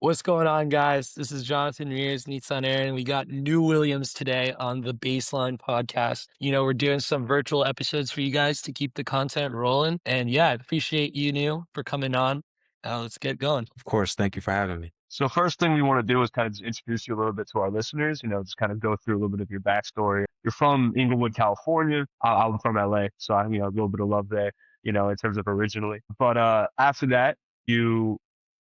What's going on, guys? This is Jonathan Mears, Nissan Aaron. We got New Williams today on the Baseline podcast. We're doing some virtual episodes for you guys to keep the content rolling. And yeah, I appreciate you, New, for coming on. Let's get going. Of course, thank you for having me. So first thing we want to do is kind of just introduce you a little bit to our listeners, just kind of go through a little bit of your backstory. You're from Inglewood, California. I'm from LA, so a little bit of love there, in terms of originally. But after that, you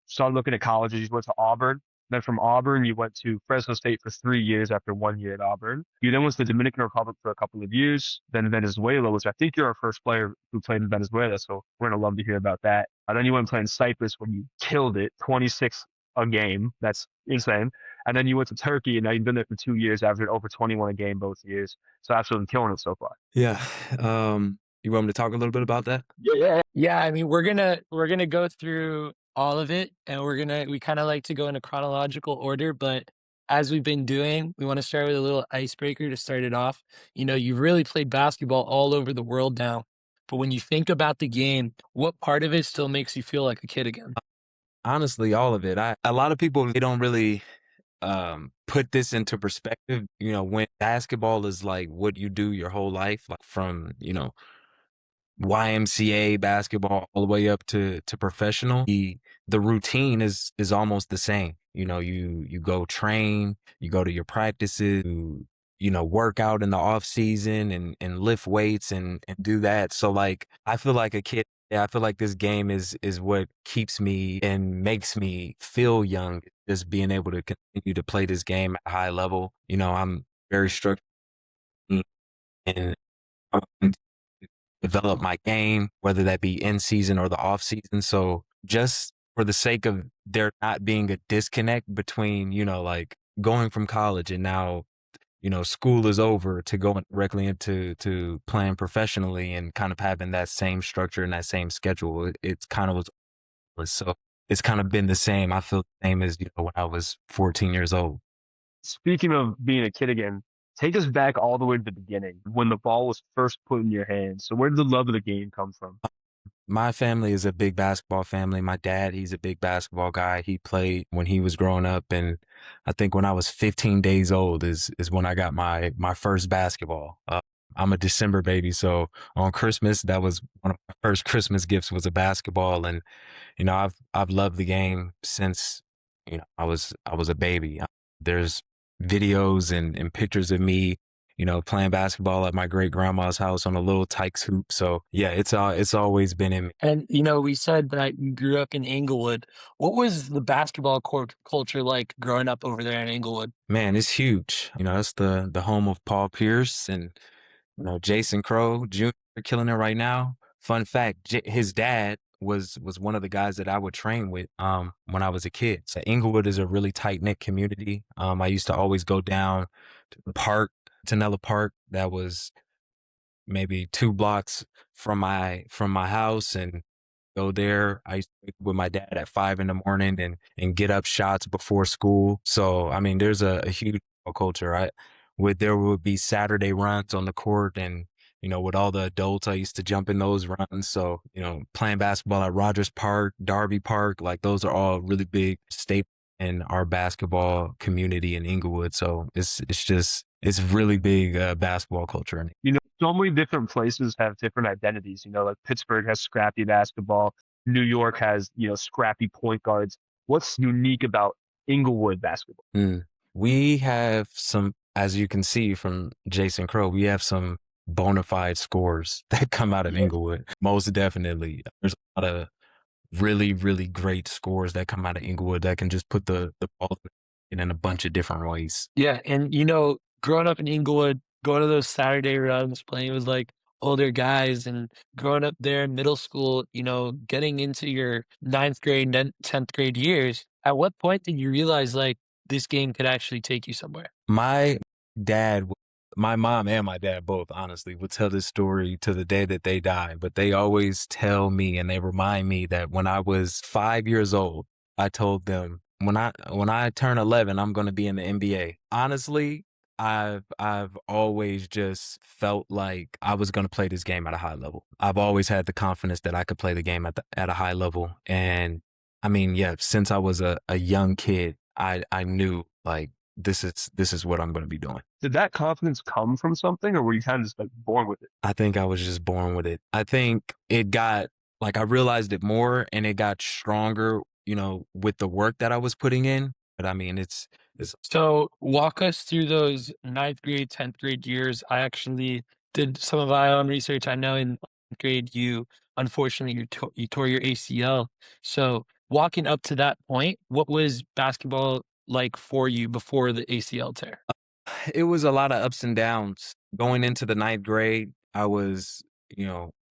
started looking at colleges. You went to Auburn. Then from Auburn, you went to Fresno State for 3 years after 1 year at Auburn. You then went to the Dominican Republic for a couple of years, then Venezuela, which I think you're our first player who played in Venezuela, so we're going to love to hear about that. And then you went and played in Cyprus when you killed it, 26 a game. That's insane. And then you went to Turkey, and now you've been there for 2 years, averaging over 21 a game both years. So absolutely killing it so far. Yeah. You want me to talk a little bit about that? Yeah, I mean, we're gonna go through all of it, and we kind of like to go in a chronological order, but as we've been doing, we want to start with a little icebreaker to start it off. You've really played basketball all over the world now, but when you think about the game, what part of it still makes you feel like a kid again? Honestly, all of it. A lot of people, they don't really put this into perspective. When basketball is like what you do your whole life, like from, YMCA basketball all the way up to professional, the routine is almost the same. You go train, you go to your practices, work out in the off season and lift weights and do that. So like I feel like a kid. Yeah, I feel like this game is what keeps me and makes me feel young. Just being able to continue to play this game at a high level. I'm very structured and develop my game, whether that be in season or the off season. So just for the sake of there not being a disconnect between, like going from college and now, school is over to going directly into playing professionally and kind of having that same structure and that same schedule. It's kind of was so it's kind of been the same. I feel the same as, when I was 14 years old. Speaking of being a kid again, take us back all the way to the beginning when the ball was first put in your hands. So where did the love of the game come from? My family is a big basketball family. My dad, he's a big basketball guy. He played when he was growing up, and I think when I was 15 days old is when I got my first basketball. I'm a December baby, so on Christmas, that was one of my first Christmas gifts was a basketball, and I've loved the game since I was a baby. There's videos and pictures of me playing basketball at my great grandma's house on a little Tykes hoop. So yeah, it's always been in me. And we said that you grew up in Inglewood. What was the basketball culture like growing up over there in Inglewood? Man, it's huge. It's the home of Paul Pierce and Jason Crow Jr. killing it right now. Fun fact, his dad was one of the guys that I would train with when I was a kid. So Inglewood is a really tight-knit community. I used to always go down to the park, Tanella Park, that was maybe 2 blocks from my house, and go there. I used to wake up with my dad at 5 in the morning and get up shots before school. So I mean, there's a huge culture. There would be Saturday runs on the court, and with all the adults, I used to jump in those runs. So playing basketball at Rogers Park, Darby Park, like those are all really big staples in our basketball community in Inglewood. So it's really big basketball culture. So many different places have different identities. Like Pittsburgh has scrappy basketball. New York has, scrappy point guards. What's unique about Inglewood basketball? We have some, as you can see from Jason Crow, we have some bona fide scores that come out of Inglewood. Most definitely. There's a lot of really, really great scores that come out of Inglewood that can just put the ball in a bunch of different ways. Yeah, and growing up in Inglewood, going to those Saturday runs, playing with like older guys, and growing up there in middle school, getting into your ninth grade and 10th grade years. At what point did you realize like this game could actually take you somewhere? My dad, my mom and my dad both, honestly, would tell this story to the day that they die. But they always tell me and they remind me that when I was 5 years old, I told them when I turn 11, I'm going to be in the NBA. Honestly, I've always just felt like I was going to play this game at a high level. I've always had the confidence that I could play the game at a high level, and I mean, yeah, since I was a young kid, I knew like this is what I'm going to be doing. Did that confidence come from something, or were you kind of just like born with it? I think I was just born with it. I think it got like I realized it more and it got stronger, with the work that I was putting in. But I mean, it's So walk us through those ninth grade, 10th grade years. I actually did some of my own research. I know in 11th grade, unfortunately you tore your ACL. So walking up to that point, what was basketball like for you before the ACL tear? it was a lot of ups and downs. Going into the ninth grade, I was,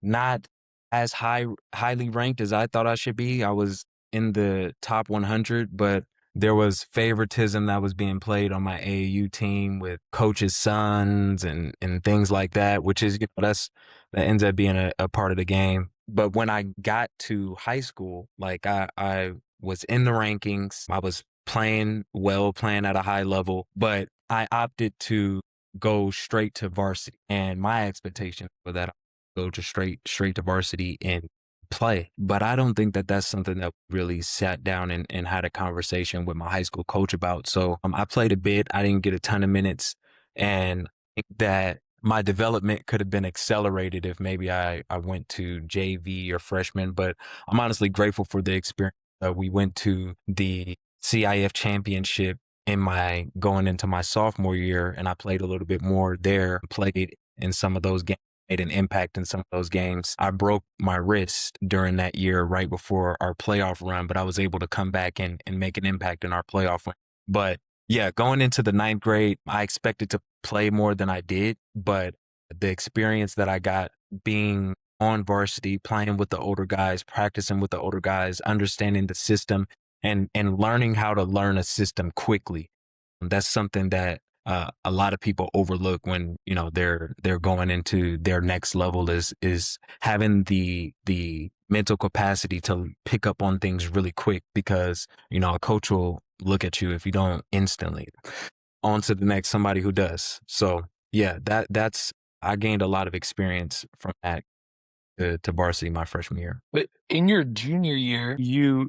not as highly ranked as I thought I should be. I was in the top 100, but there was favoritism that was being played on my AAU team with coaches' sons and things like that, which is that ends up being a part of the game. But when I got to high school, like I was in the rankings, I was playing well, playing at a high level, but I opted to go straight to varsity. And my expectation for that, go to straight to varsity and play. But I don't think that that's something that really sat down and had a conversation with my high school coach about. So I played a bit. I didn't get a ton of minutes. And I think that my development could have been accelerated if maybe I went to JV or freshman. But I'm honestly grateful for the experience. We went to the CIF championship in my going into my sophomore year, and I played a little bit more there, played in some of those games, made an impact in some of those games. I broke my wrist during that year right before our playoff run, but I was able to come back and make an impact in our playoff run. But yeah, going into the ninth grade, I expected to play more than I did, but the experience that I got being on varsity, playing with the older guys, practicing with the older guys, understanding the system and learning how to learn a system quickly. That's something that a lot of people overlook when they're going into their next level is having the mental capacity to pick up on things really quick because a coach will look at you if you don't instantly. On to the next somebody who does. So yeah, that's I gained a lot of experience from that to varsity my freshman year. But in your junior year, you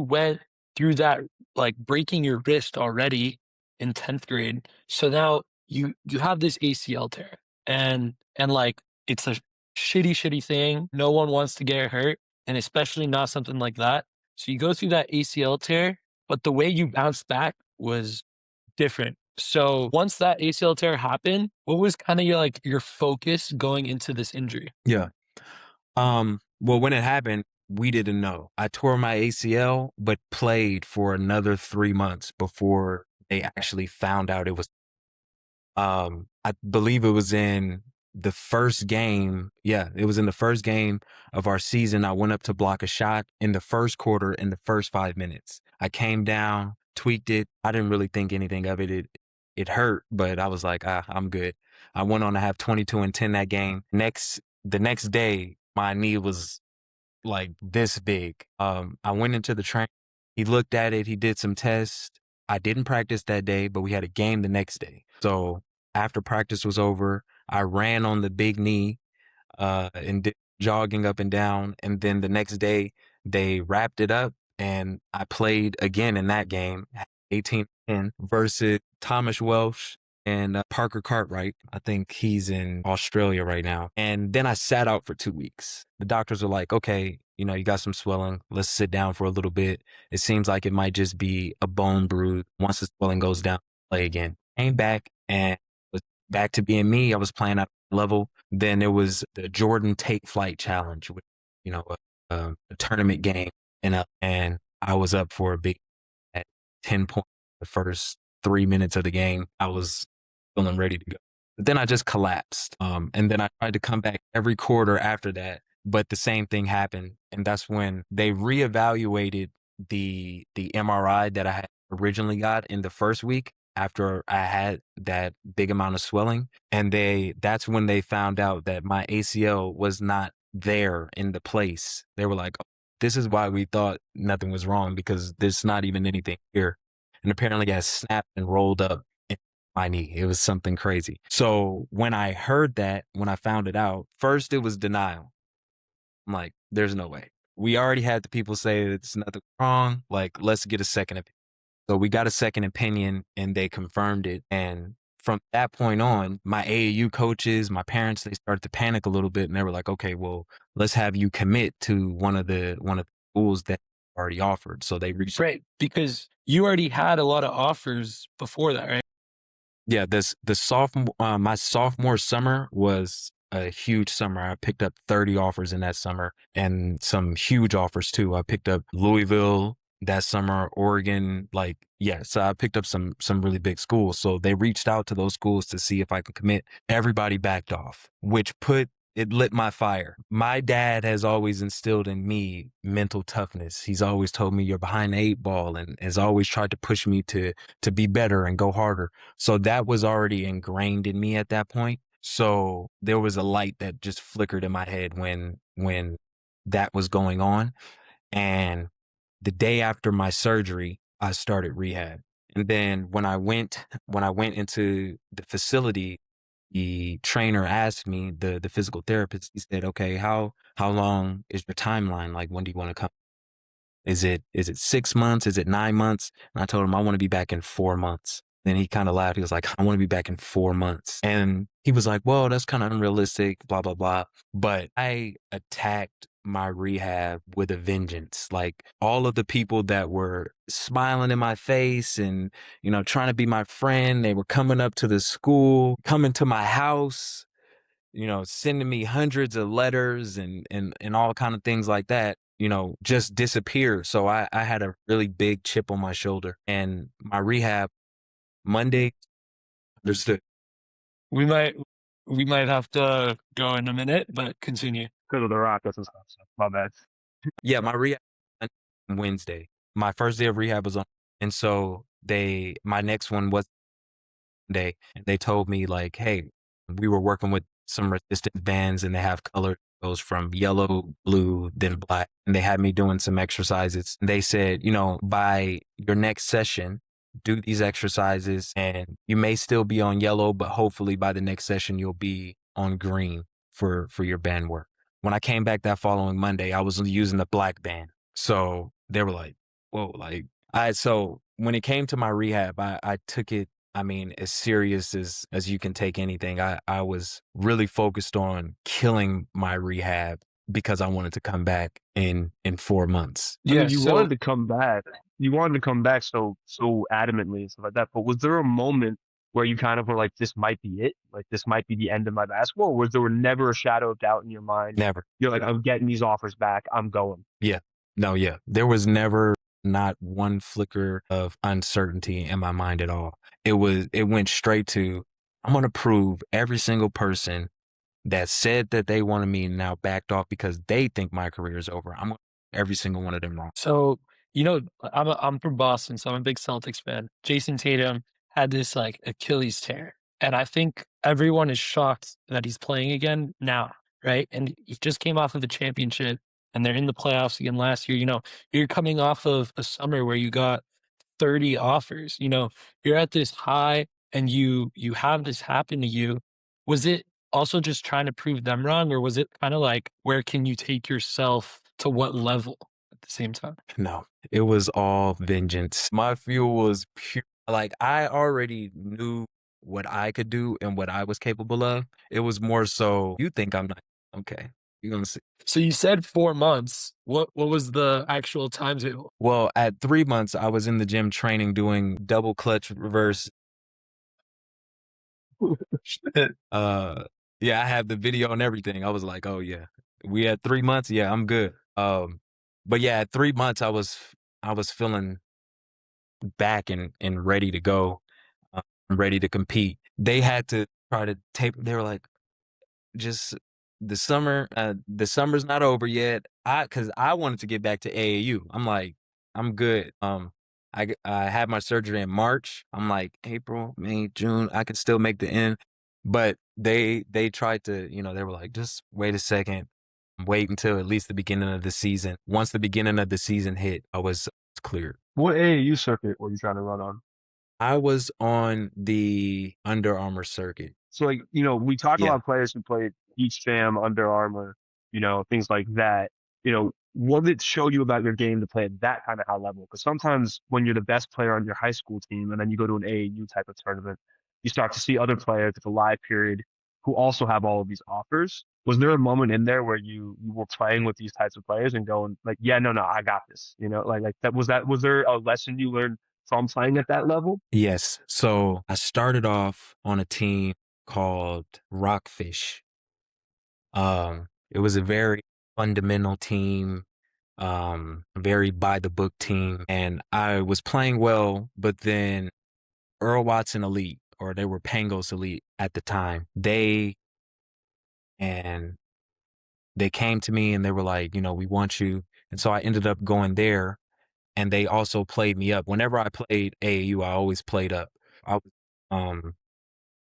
went through that, like, breaking your wrist already in 10th grade. So now you have this ACL tear, and, like, it's a shitty thing. No one wants to get hurt, and especially not something like that. So you go through that ACL tear, but the way you bounced back was different. So once that ACL tear happened, what was kinda your focus going into this injury? Yeah. Well, when it happened, we didn't know. I tore my ACL, but played for another 3 months before they actually found out it was. I believe it was in the first game. Yeah, it was in the first game of our season. I went up to block a shot in the first quarter in the first 5 minutes. I came down, tweaked it. I didn't really think anything of it. It hurt, but I was like, I'm good. I went on to have 22 and 10 that game. The next day, my knee was like this big. I went into the train. He looked at it. He did some tests. I didn't practice that day, but we had a game the next day. So after practice was over, I ran on the big knee and did jogging up and down. And then the next day, they wrapped it up, and I played again in that game, 18-10 versus Thomas Welsh and Parker Cartwright. I think he's in Australia right now. And then I sat out for 2 weeks. The doctors were like, okay, you got some swelling. Let's sit down for a little bit. It seems like it might just be a bone bruise. Once the swelling goes down, play again. Came back and was back to being me. I was playing at a level. Then there was the Jordan Take Flight Challenge, with, a tournament game. And I was up for a big at 10 points the first 3 minutes of the game. I was feeling ready to go. But then I just collapsed. And then I tried to come back every quarter after that, but the same thing happened. And that's when they reevaluated the MRI that I had originally got in the first week after I had that big amount of swelling. And that's when they found out that my ACL was not there in the place. They were like, this is why we thought nothing was wrong, because there's not even anything here. And apparently I snapped and rolled up in my knee. It was something crazy. So when I heard that, when I found it out, first it was denial. I'm like, there's no way. we already had the people say it's nothing wrong. Like, let's get a second opinion. So we got a second opinion and they confirmed it. And from that point on, my AAU coaches, my parents, they started to panic a little bit and they were like, okay, well, let's have you commit to one of the schools that already offered. So they reached. Right, because you already had a lot of offers before that, right? Yeah, the sophomore my sophomore summer was a huge summer. I picked up 30 offers in that summer and some huge offers too. I picked up Louisville that summer, Oregon, like yeah, so I picked up some really big schools. So they reached out to those schools to see if I could commit. Everybody backed off, which it lit my fire. My dad has always instilled in me mental toughness. He's always told me you're behind the eight ball and has always tried to push me to be better and go harder. So that was already ingrained in me at that point. So there was a light that just flickered in my head when that was going on. And the day after my surgery, I started rehab. And then when I went into the facility, the trainer asked me, the physical therapist, he said, okay, how long is your timeline? Like, when do you want to come? Is it 6 months? Is it 9 months? And I told him I want to be back in 4 months. Then he kind of laughed. He was like, I want to be back in 4 months. And he was like, well, that's kind of unrealistic, blah, blah, blah. But I attacked my rehab with a vengeance. Like, all of the people that were smiling in my face and, trying to be my friend, they were coming up to the school, coming to my house, sending me hundreds of letters and all kind of things like that, just disappeared. So I had a really big chip on my shoulder. And my rehab Monday, understood. We might we might have to go in a minute, but continue. Because of the Rockets and stuff. So my bad. Yeah, my rehab on Wednesday. My first day of rehab was on, and so my next one was day, and they told me like, hey, we were working with some resistance bands and they have color goes from yellow, blue, then black. And they had me doing some exercises. They said, by your next session, do these exercises and you may still be on yellow, but hopefully by the next session you'll be on green for your band work. When I came back that following Monday, I was using the black band. So they were like, whoa, like so when it came to my rehab, I took it, I mean, as serious as you can take anything. I was really focused on killing my rehab because I wanted to come back in 4 months. I Yeah, mean, you so wanted to come back. You wanted to come back so adamantly and stuff like that. But was there a moment where you kind of were like, this might be it? Like, this might be the end of my basketball? Or was there never a shadow of doubt in your mind? Never. You're like, I'm getting these offers back. I'm going. Yeah. No, yeah. There was never not one flicker of uncertainty in my mind at all. It went straight to, I'm going to prove every single person that said that they wanted me now backed off because they think my career is over. I'm every single one of them wrong. So, I'm from Boston, so I'm a big Celtics fan. Jason Tatum had this like Achilles tear, and I think everyone is shocked that he's playing again now, right? And he just came off of the championship, and they're in the playoffs again last year. You're coming off of a summer where you got 30 offers. You're at this high, and you have this happen to you. Was it also just trying to prove them wrong, or was it kind of like where can you take yourself to what level? At the same time. No, it was all vengeance. My fuel was pure. Like, I already knew what I could do and what I was capable of. It was more so, you think I'm not okay. You're gonna see. So you said 4 months. What was the actual timetable? Well, at 3 months, I was in the gym training, doing double clutch reverse. Shit. Yeah, I have the video and everything. I was like, oh yeah, we had 3 months. Yeah, I'm good. But yeah, at 3 months, I was feeling back and ready to go, ready to compete. They had to try to tape. They were like, just the summer's not over yet. Cause I wanted to get back to AAU. I'm like, I'm good. I had my surgery in March. I'm like, April, May, June, I could still make the end. But they tried to, they were like, just wait a second, wait until at least the beginning of the season. Once the beginning of the season hit, I was cleared. What AAU circuit were you trying to run on? I was on the Under Armour circuit. So, like, we talk Yeah. about players who played Beach Jam, Under Armour, things like that. what did it show you about your game to play at that kind of high level? Because sometimes when you're the best player on your high school team and then you go to an AAU type of tournament, you start to see other players at the live period who also have all of these offers. Was there a moment in there where you were playing with these types of players and going like, yeah, no, I got this, like that was there a lesson you learned from playing at that level? Yes. So I started off on a team called Rockfish. It was a very fundamental team, very by the book team, and I was playing well, but then Earl Watson Elite, or they were Pangos Elite at the time, and they came to me and they were like, we want you. And so I ended up going there, and they also played me up. Whenever I played AAU, I always played up. I was um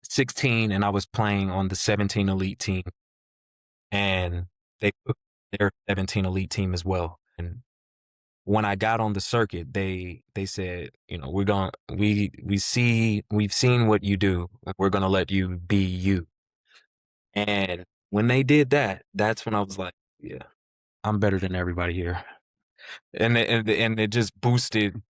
16 and I was playing on the 17 elite team, and they took their 17 elite team as well. And when I got on the circuit, they said, we've seen what you do. We're gonna let you be you. And when they did that, that's when I was like, yeah, I'm better than everybody here. And it just boosted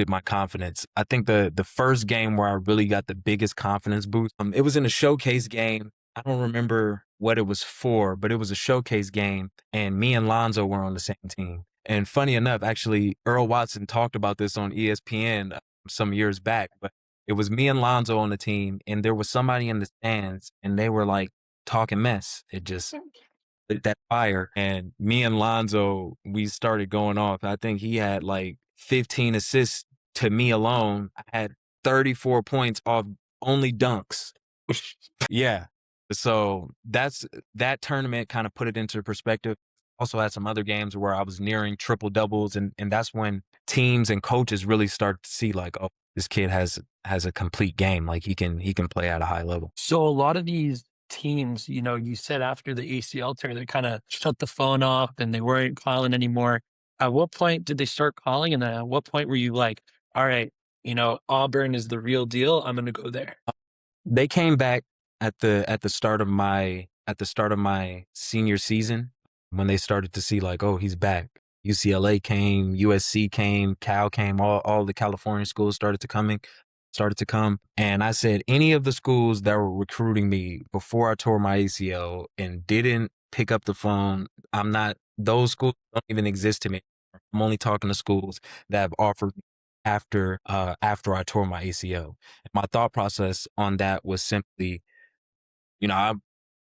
my confidence. I think the first game where I really got the biggest confidence boost, it was in a showcase game. I don't remember what it was for, but it was a showcase game, and me and Lonzo were on the same team. And funny enough, actually, Earl Watson talked about this on ESPN some years back, but it was me and Lonzo on the team, and there was somebody in the stands, and they were like talking mess. It just lit that fire, and me and Lonzo, we started going off. I think he had like 15 assists to me alone. I had 34 points off only dunks. Yeah. So that tournament kind of put it into perspective. Also had some other games where I was nearing triple doubles, and that's when teams and coaches really start to see like, oh, this kid has a complete game. Like he can play at a high level. So a lot of these teams, you said after the ACL tear, they kind of shut the phone off and they weren't calling anymore. At what point did they start calling? And then at what point were you like, all right, Auburn is the real deal. I'm going to go there. They came back at the start of my senior season when they started to see like, oh, he's back. UCLA came, USC came, Cal came, all the California schools started to come. And I said, any of the schools that were recruiting me before I tore my ACL and didn't pick up the phone, those schools don't even exist to me. I'm only talking to schools that have offered after I tore my ACL. And my thought process on that was simply, you know, I,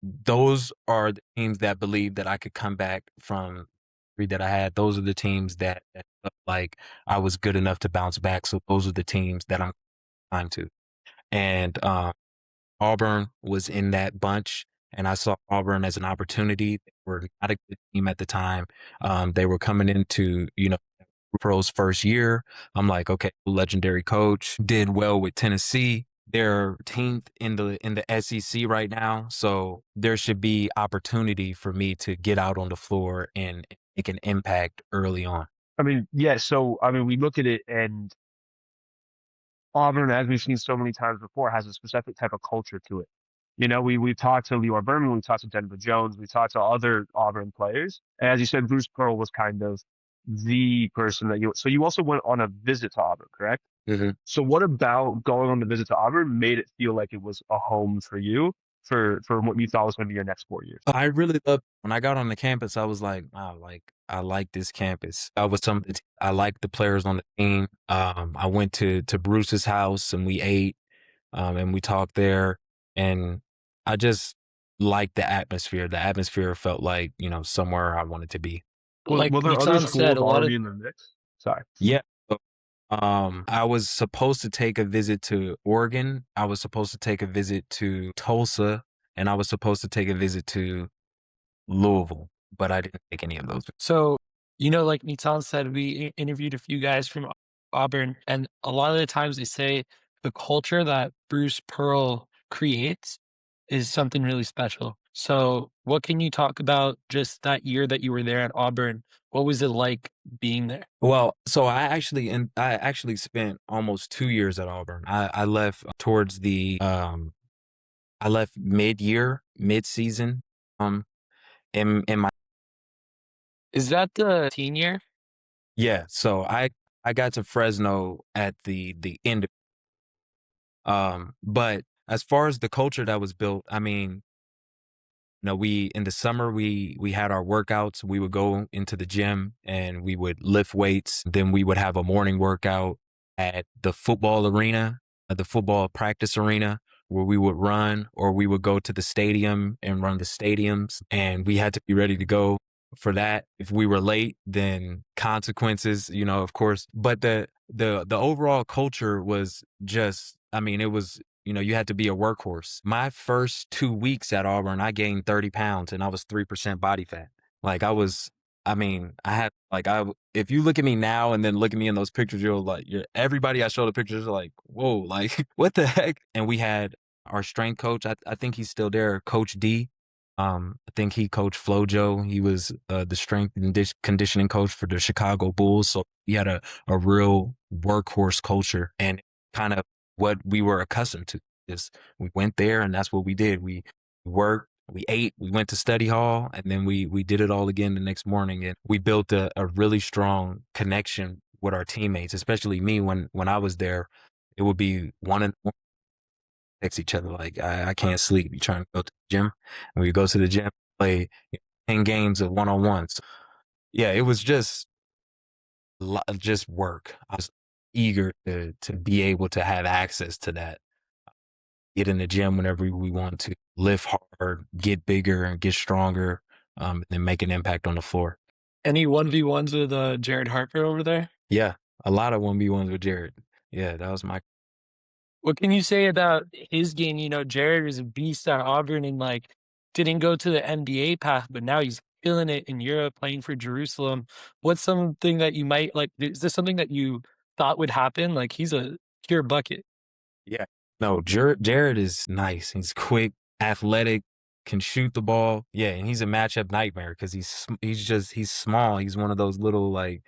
those are the teams that believe that I could come back from that I had. Those are the teams that felt like I was good enough to bounce back. So those are the teams that I'm trying to. And Auburn was in that bunch, and I saw Auburn as an opportunity. They were not a good team at the time. They were coming into, Pro's first year. I'm like, okay, legendary coach, did well with Tennessee. They're 10th in the SEC right now, so there should be opportunity for me to get out on the floor and make an impact early on. I mean, yeah. So I mean, we look at it, and Auburn, as we've seen so many times before, has a specific type of culture to it. We've talked to Leroy Berman, we've talked to Denver Jones, we talked to other Auburn players. And as you said, Bruce Pearl was kind of the person so you also went on a visit to Auburn, correct? Mhm. So what about going on the visit to Auburn made it feel like it was a home for you for what you thought was going to be your next 4 years? I really loved when I got on the campus. I was like, wow, like I like this campus. I liked the players on the team. I went to Bruce's house and we ate, and we talked there, and I just liked the atmosphere. The atmosphere felt like somewhere I wanted to be. Like Were there other Nitan said, schools a lot of already in the mix? Sorry. Yeah. So, I was supposed to take a visit to Oregon. I was supposed to take a visit to Tulsa, and I was supposed to take a visit to Louisville, but I didn't take any of those. So, like Nitan said, we interviewed a few guys from Auburn, and a lot of the times they say the culture that Bruce Pearl creates is something really special. So, what can you talk about just that year that you were there at Auburn? What was it like being there? Well, so I actually spent almost 2 years at Auburn. I left towards I left mid season. In my Is that the teen year? Yeah, so I got to Fresno at the end of but as far as the culture that was built, I mean, we in the summer we had our workouts. We would go into the gym and we would lift weights. Then we would have a morning workout at the football arena, at the football practice arena where we would run, or we would go to the stadium and run the stadiums, and we had to be ready to go for that. If we were late, then consequences, of course. But the overall culture was just, I mean, it was, you had to be a workhorse. My first 2 weeks at Auburn, I gained 30 pounds and I was 3% body fat. Like I mean, I had like if you look at me now and then look at me in those pictures, everybody I show the pictures are like, whoa, like what the heck? And we had our strength coach. I think he's still there, Coach D. I think he coached Flojo. He was the strength and conditioning coach for the Chicago Bulls. So he had a real workhorse culture, and kind of what we were accustomed to. Is we went there and that's what we did. We worked, we ate, we went to study hall, and then we did it all again the next morning. And we built a really strong connection with our teammates, especially me when I was there. It would be one in the morning, text each other like, I can't sleep. You trying to go to the gym? And we go to the gym, play 10 games of one-on-ones. Yeah, it was just work. I was eager to be able to have access to that. Get in the gym whenever we want to, lift hard, get bigger and get stronger, and then make an impact on the floor. Any 1v1s with Jared Harper over there? Yeah, a lot of 1v1s with Jared. Yeah, that was my. What can you say about his game? Jared was a beast at Auburn and didn't go to the NBA path, but now he's killing it in Europe, playing for Jerusalem. What's something that you might like? Is this something that you thought would happen? Like he's a pure bucket. Yeah. No, Jared is nice. He's quick, athletic, can shoot the ball. Yeah, and he's a matchup nightmare because he's small. He's one of those little and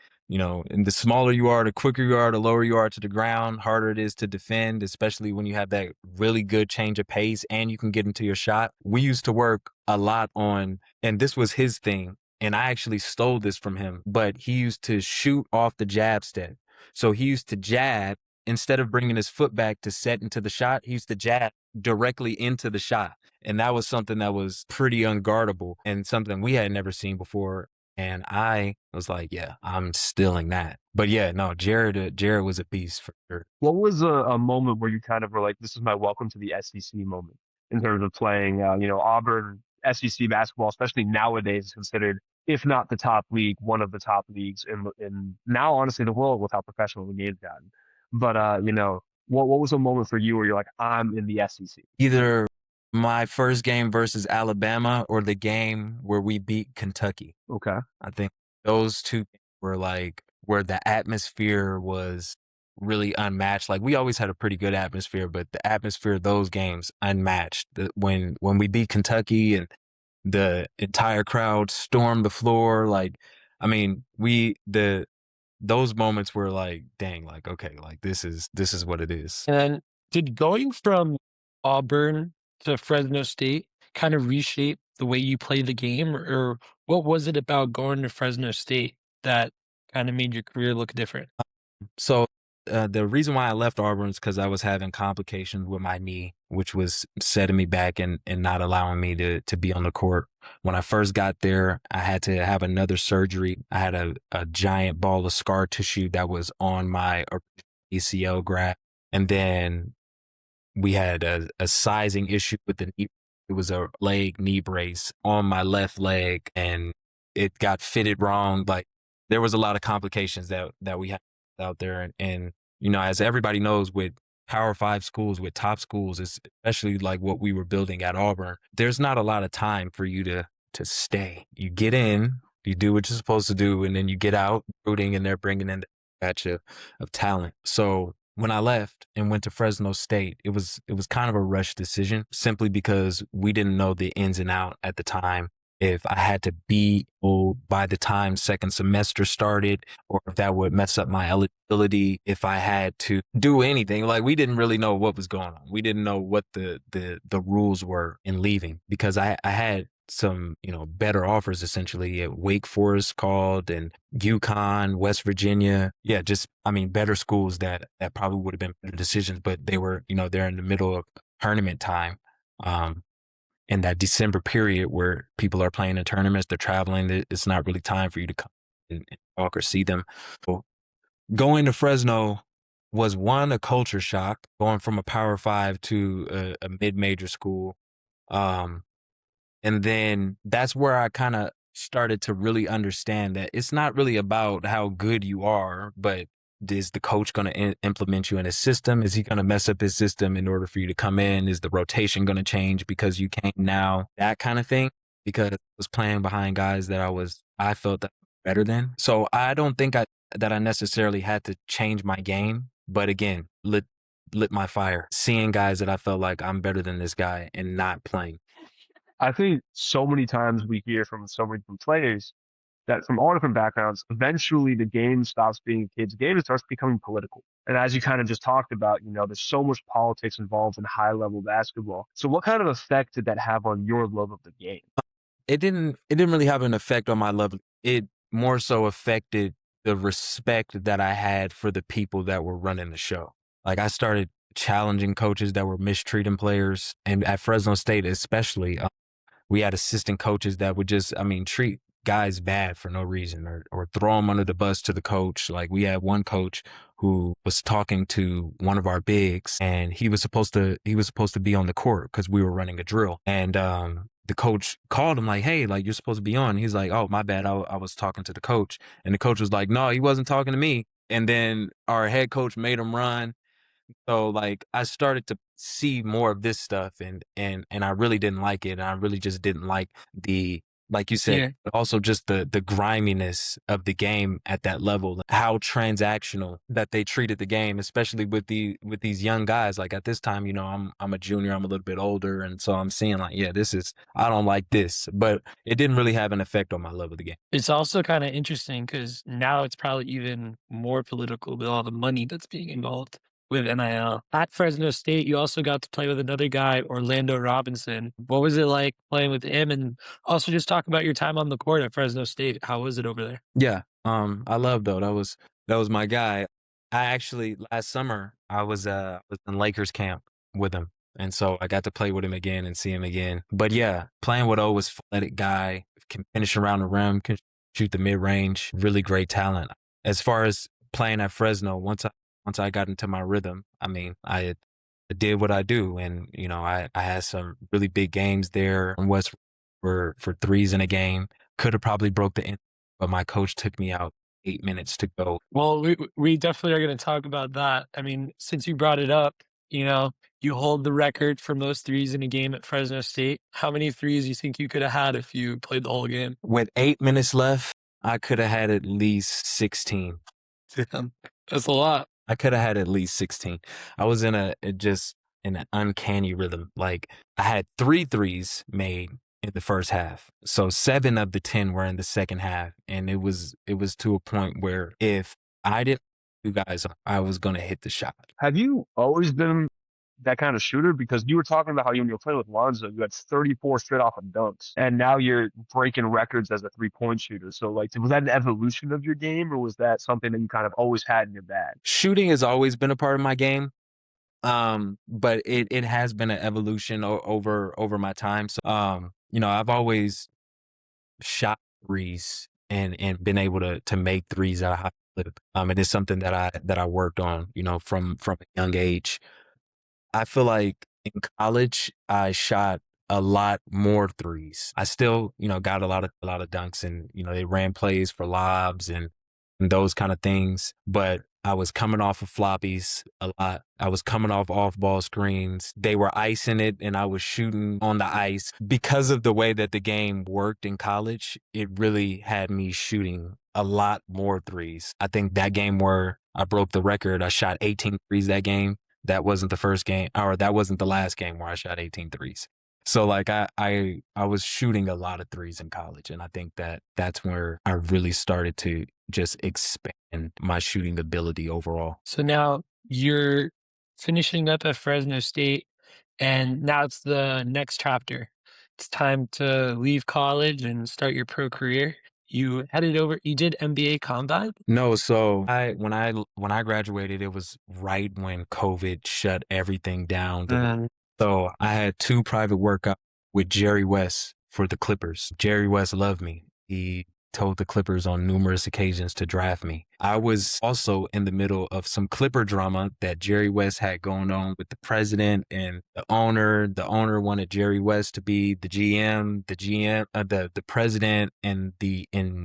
the smaller you are, the quicker you are, the lower you are to the ground, harder it is to defend, especially when you have that really good change of pace and you can get into your shot. We used to work a lot on, and this was his thing, and I actually stole this from him, but he used to shoot off the jab step. So he used to jab instead of bringing his foot back to set into the shot, he used to jab directly into the shot. And that was something that was pretty unguardable and something we had never seen before. And I was like, yeah, I'm stealing that. But yeah, no, Jared was a beast for sure. What was a moment where you kind of were like, this is my welcome to the SEC moment in terms of playing, Auburn SEC basketball, especially nowadays, is considered, if not the top league, one of the top leagues in now, honestly, the world with how professional the game's gotten. But, what was a moment for you where you're like, I'm in the SEC? Either my first game versus Alabama or the game where we beat Kentucky. Okay. I think those two were like where the atmosphere was really unmatched. Like we always had a pretty good atmosphere, but the atmosphere of those games unmatched. When we beat Kentucky and the entire crowd stormed the floor, like I mean, those moments were like, dang, like okay, like this is what it is. And then did going from Auburn to Fresno State kind of reshape the way you play the game, or what was it about going to Fresno State that kind of made your career look different? So the reason why I left Auburn is because I was having complications with my knee, which was setting me back and not allowing me to be on the court. When I first got there, I had to have another surgery. I had a giant ball of scar tissue that was on my ACL graft. And then we had a sizing issue with the knee. It was a leg knee brace on my left leg and it got fitted wrong. Like there was a lot of complications that we had out there. And as everybody knows with Power Five schools, with top schools, especially like what we were building at Auburn, there's not a lot of time for you to stay. You get in, you do what you're supposed to do, and then you get out rooting and they're bringing in the batch of talent. So when I left and went to Fresno State, it was kind of a rush decision simply because we didn't know the ins and out at the time. If I had to be old by the time second semester started, or if that would mess up my eligibility, if I had to do anything, like we didn't really know what was going on. We didn't know what the rules were in leaving because I had better offers essentially at Wake Forest called and UConn, West Virginia. Yeah, just I mean better schools that probably would have been better decisions, but they were, they're in the middle of tournament time. In that December period where people are playing in tournaments, they're traveling, it's not really time for you to come and talk or see them. So going to Fresno was one, a culture shock, going from a Power Five to a mid-major school. Um, and then that's where I kind of started to really understand that it's not really about how good you are, but is the coach going to implement you in his system? Is he going to mess up his system in order for you to come in? Is the rotation going to change because you came now? That kind of thing. Because I was playing behind guys that I felt that better than. So I don't think that I necessarily had to change my game, but again, lit my fire. Seeing guys that I felt like I'm better than this guy and not playing. I think so many times we hear from so many different players that from all different backgrounds, eventually the game stops being a kid's game and starts becoming political. And as you kind of just talked about, there's so much politics involved in high level basketball. So what kind of effect did that have on your love of the game? It didn't really have an effect on my love. It more so affected the respect that I had for the people that were running the show. Like I started challenging coaches that were mistreating players, and at Fresno State especially, we had assistant coaches that would just, I mean, treat guys bad for no reason or throw them under the bus to the coach. Like we had one coach who was talking to one of our bigs and he was supposed to be on the court because we were running a drill. And the coach called him like, hey, like you're supposed to be on. He's like, oh, my bad. I was talking to the coach. And the coach was like, no, he wasn't talking to me. And then our head coach made him run. So like I started to see more of this stuff and I really didn't like it. And I really just didn't like like you said, Yeah. but also just the griminess of the game at that level, how transactional that they treated the game, especially with these young guys. Like at this time, I'm a junior, I'm a little bit older, and so I'm seeing like, yeah, I don't like this, but it didn't really have an effect on my love of the game. It's also kind of interesting because now it's probably even more political with all the money that's being involved with NIL. At Fresno State, you also got to play with another guy, Orlando Robinson. What was it like playing with him? And also just talk about your time on the court at Fresno State. How was it over there? Yeah. I love though. That was my guy. I actually last summer I was in Lakers camp with him. And so I got to play with him again and see him again. But yeah, playing with O was athletic guy, can finish around the rim, can shoot the mid range, really great talent. As far as playing at Fresno, once I got into my rhythm, I mean, I did what I do. And, I had some really big games there in West for threes in a game. Could have probably broke the but my coach took me out 8 minutes to go. Well, we definitely are going to talk about that. I mean, since you brought it up, you hold the record for most threes in a game at Fresno State. How many threes do you think you could have had if you played the whole game? With 8 minutes left, I could have had at least 16. Damn, that's a lot. I could have had at least 16. I was just in an uncanny rhythm. Like I had 3 threes made in the first half. So 7 of the 10 were in the second half. And it was to a point where if I didn't, you guys, I was going to hit the shot. Have you always been that kind of shooter? Because you were talking about how when you were playing with Lonzo, you had 34 straight off of dunks, and now you're breaking records as a 3-point shooter. So, like, was that an evolution of your game, or was that something that you kind of always had in your bag? Shooting has always been a part of my game. But it has been an evolution over my time. So, I've always shot threes and been able to make threes at a high clip. It is something that I worked on, from a young age. I feel like in college I shot a lot more threes. I still, got a lot of dunks and, they ran plays for lobs and those kind of things. But I was coming off of floppies a lot. I was coming off ball screens. They were icing it and I was shooting on the ice. Because of the way that the game worked in college, it really had me shooting a lot more threes. I think that game where I broke the record, I shot 18 threes that game. That wasn't the first game, or that wasn't the last game where I shot 18 threes. So like I was shooting a lot of threes in college, and I think that's where I really started to just expand my shooting ability overall. So now you're finishing up at Fresno State, and now it's the next chapter. it's time to leave college and start your pro career. You headed over, you did MBA Combine? No, so when I graduated, it was right when COVID shut everything down. Mm. So I had 2 private workouts with Jerry West for the Clippers. Jerry West loved me. He told the Clippers on numerous occasions to draft me. I was also in the middle of some Clipper drama that Jerry West had going on with the president and the owner. The owner wanted Jerry West to be the GM. The president and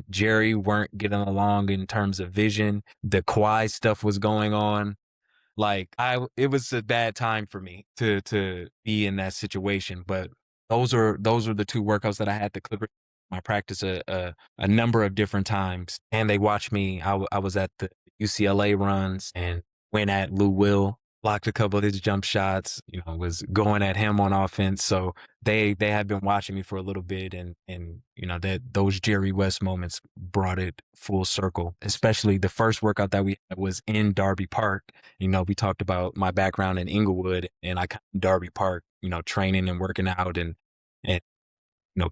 Jerry weren't getting along in terms of vision. The Kawhi stuff was going on. Like it was a bad time for me to be in that situation. But those are the 2 workouts that I had the Clippers. I practiced a number of different times, and they watched me. I was at the UCLA runs and went at Lou Will, blocked a couple of his jump shots. Was going at him on offense. So they had been watching me for a little bit, and that those Jerry West moments brought it full circle. Especially the first workout that we had was in Darby Park. We talked about my background in Inglewood, and I come in Darby Park, training and working out and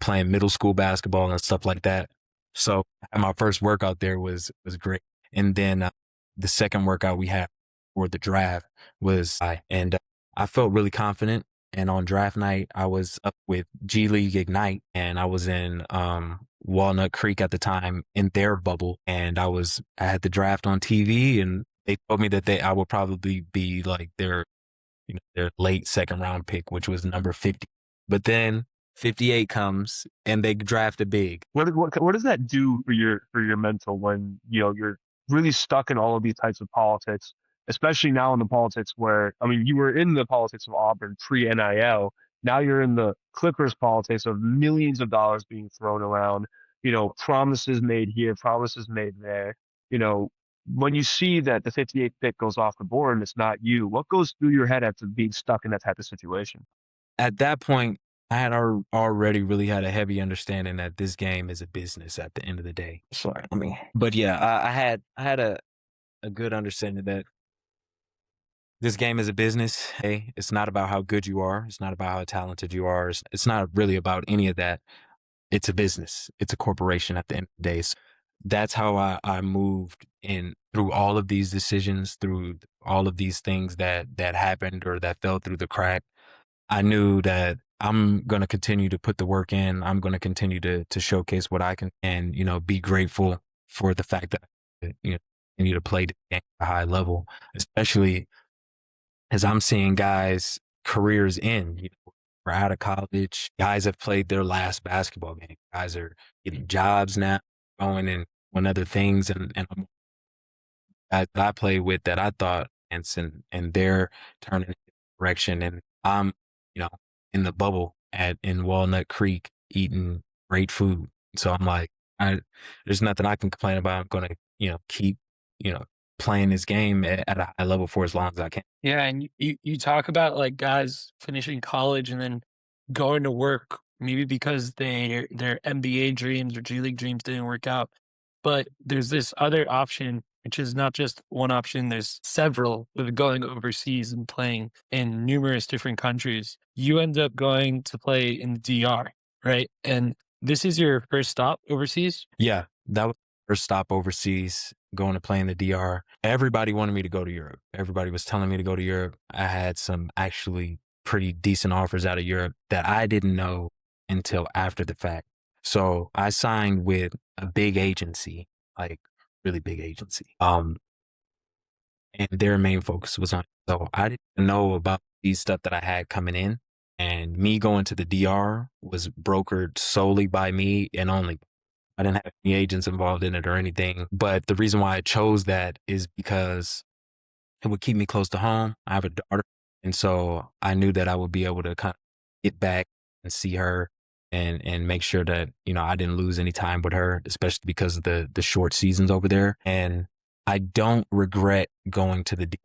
playing middle school basketball and stuff like that. So my first workout there was great. And then the second workout we had for the draft was I felt really confident. And on draft night, I was up with G League Ignite, and I was in Walnut Creek at the time in their bubble, and I had the draft on TV, and they told me that I would probably be like their late second round pick, which was number 50. But then 58 comes and they draft a big. What does that do for your mental when you're really stuck in all of these types of politics, especially now in the politics where, I mean, you were in the politics of Auburn pre NIL. Now you're in the Clippers politics of millions of dollars being thrown around, promises made here, promises made there. When you see that the 58th pick goes off the board and it's not you, what goes through your head after being stuck in that type of situation? At that point, I had already really had a heavy understanding that this game is a business at the end of the day. Sorry, but yeah, I had a good understanding that this game is a business. Hey, it's not about how good you are. It's not about how talented you are. It's not really about any of that. It's a business. It's a corporation at the end of the day. So that's how I moved in through all of these decisions, through all of these things that happened or that fell through the crack. I knew that I'm going to continue to put the work in. I'm going to continue to showcase what I can and, be grateful for the fact that, continue to play the game at a high level, especially as I'm seeing guys' careers end. We're out of college. Guys have played their last basketball game. Guys are getting jobs now, going and doing other things. And guys that I played with that I thought and they're turning in a direction. And I'm, you know, in the bubble in Walnut Creek eating great food. So I'm like, there's nothing I can complain about. I'm gonna, keep, playing this game at a high level for as long as I can. Yeah, and you talk about like guys finishing college and then going to work, maybe because their NBA dreams or G League dreams didn't work out. But there's this other option, which is not just one option, there's several with going overseas and playing in numerous different countries. You end up going to play in the DR, right? And this is your first stop overseas? Yeah, that was the first stop overseas, going to play in the DR. Everybody wanted me to go to Europe. Everybody was telling me to go to Europe. I had some actually pretty decent offers out of Europe that I didn't know until after the fact. So I signed with a big agency, like really big agency. And their main focus was on. So I didn't know about these stuff that I had coming in. And me going to the DR was brokered solely by me and only. I didn't have any agents involved in it or anything. But the reason why I chose that is because it would keep me close to home. I have a daughter. And so I knew that I would be able to kind of get back and see her and make sure that, I didn't lose any time with her, especially because of the short seasons over there. And I don't regret going to the D.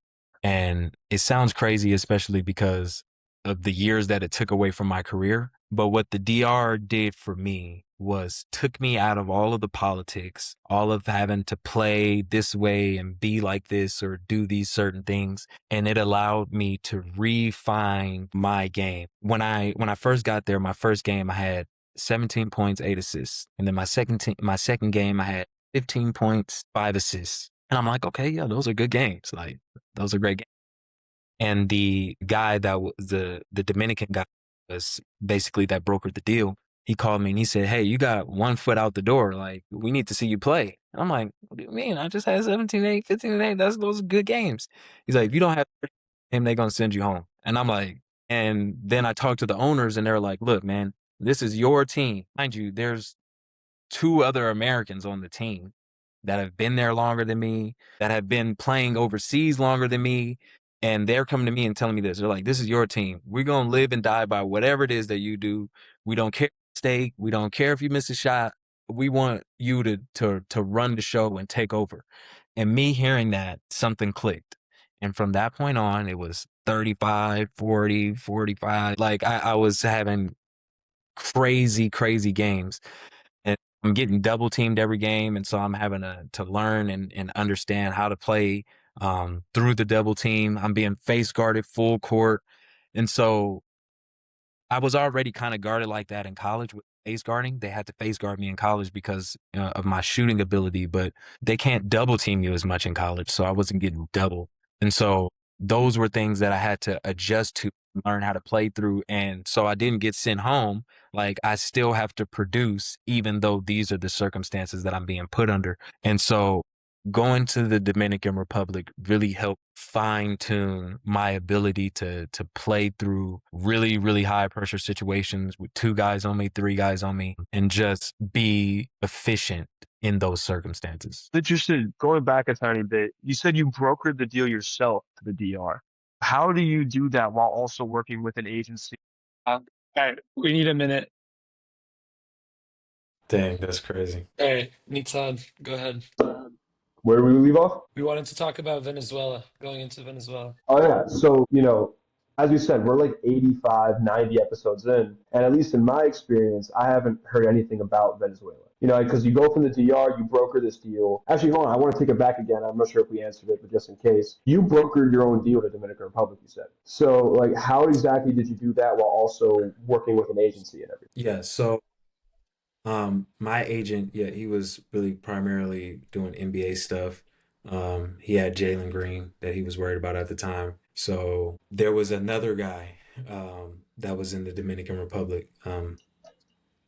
And it sounds crazy, especially because of the years that it took away from my career. But what the DR did for me was took me out of all of the politics, all of having to play this way and be like this or do these certain things. And it allowed me to refine my game. When I first got there, my first game I had 17 points, 8 assists. And then my second game I had 15 points, 5 assists. And I'm like, okay, yeah, those are good games. Like those are great games. And the guy that was the Dominican guy was basically that brokered the deal. He called me and he said, "Hey, you got 1 foot out the door. Like, we need to see you play." And I'm like, "What do you mean? I just had 17-8, 15-8. Those are good games." He's like, "If you don't have him, they're gonna send you home." And I'm like, and then I talked to the owners and they're like, "Look, man, this is your team. Mind you, there's 2 other Americans on the team that have been there longer than me, that have been playing overseas longer than me. And they're coming to me and telling me this. They're like, this is your team. We're going to live and die by whatever it is that you do. We don't care if you mistake. We don't care if you miss a shot. We want you to run the show and take over. And me hearing that, something clicked. And from that point on, it was 35, 40, 45. Like I was having crazy, crazy games. And I'm getting double teamed every game, and so I'm having to learn and understand how to play through the double team. I'm being face guarded full court, and so I was already kind of guarded like that in college with face guarding. They had to face guard me in college because of my shooting ability, but they can't double team you as much in college, so I wasn't getting double. And so those were things that I had to adjust to, learn how to play through. And so I didn't get sent home. Like I still have to produce, even though these are the circumstances that I'm being put under. And so going to the Dominican Republic really helped fine tune my ability to play through really, really high pressure situations with 2 guys on me, 3 guys on me, and just be efficient in those circumstances. Interested, going back a tiny bit, you said you brokered the deal yourself to the DR. How do you do that while also working with an agency? All right, we need a minute. Dang, that's crazy. All right, Nitzan, go ahead. Where do we leave off? We wanted to talk about Venezuela, going into Venezuela. Oh yeah. So, as we said, we're like 85, 90 episodes in. And at least in my experience, I haven't heard anything about Venezuela. Because you go from the DR, you broker this deal. Actually, hold on, I want to take it back again. I'm not sure if we answered it, but just in case. You brokered your own deal to Dominican Republic, you said. So, like, how exactly did you do that while also working with an agency and everything? Yeah, so my agent, yeah, he was really primarily doing NBA stuff. He had Jalen Green that he was worried about at the time. So there was another guy that was in the Dominican Republic.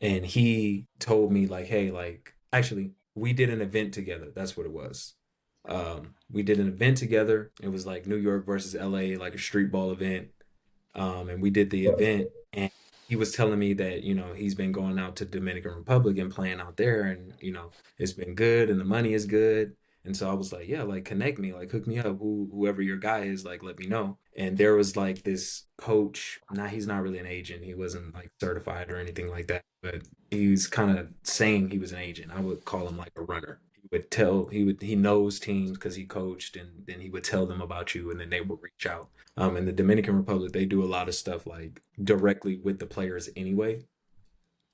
And he told me like, hey, like actually we did an event together. That's what it was. We did an event together. It was like New York versus LA, like a street ball event. And we did the Right. event, and he was telling me that he's been going out to Dominican Republic and playing out there, and it's been good, and the money is good. And so I was like, yeah, like connect me, like hook me up, whoever your guy is, like let me know. And there was like this coach. Now he's not really an agent. He wasn't like certified or anything like that, but he's kind of saying he was an agent. I would call him like a runner. He knows teams because he coached, and then he would tell them about you, and then they would reach out. In the Dominican Republic, they do a lot of stuff like directly with the players anyway.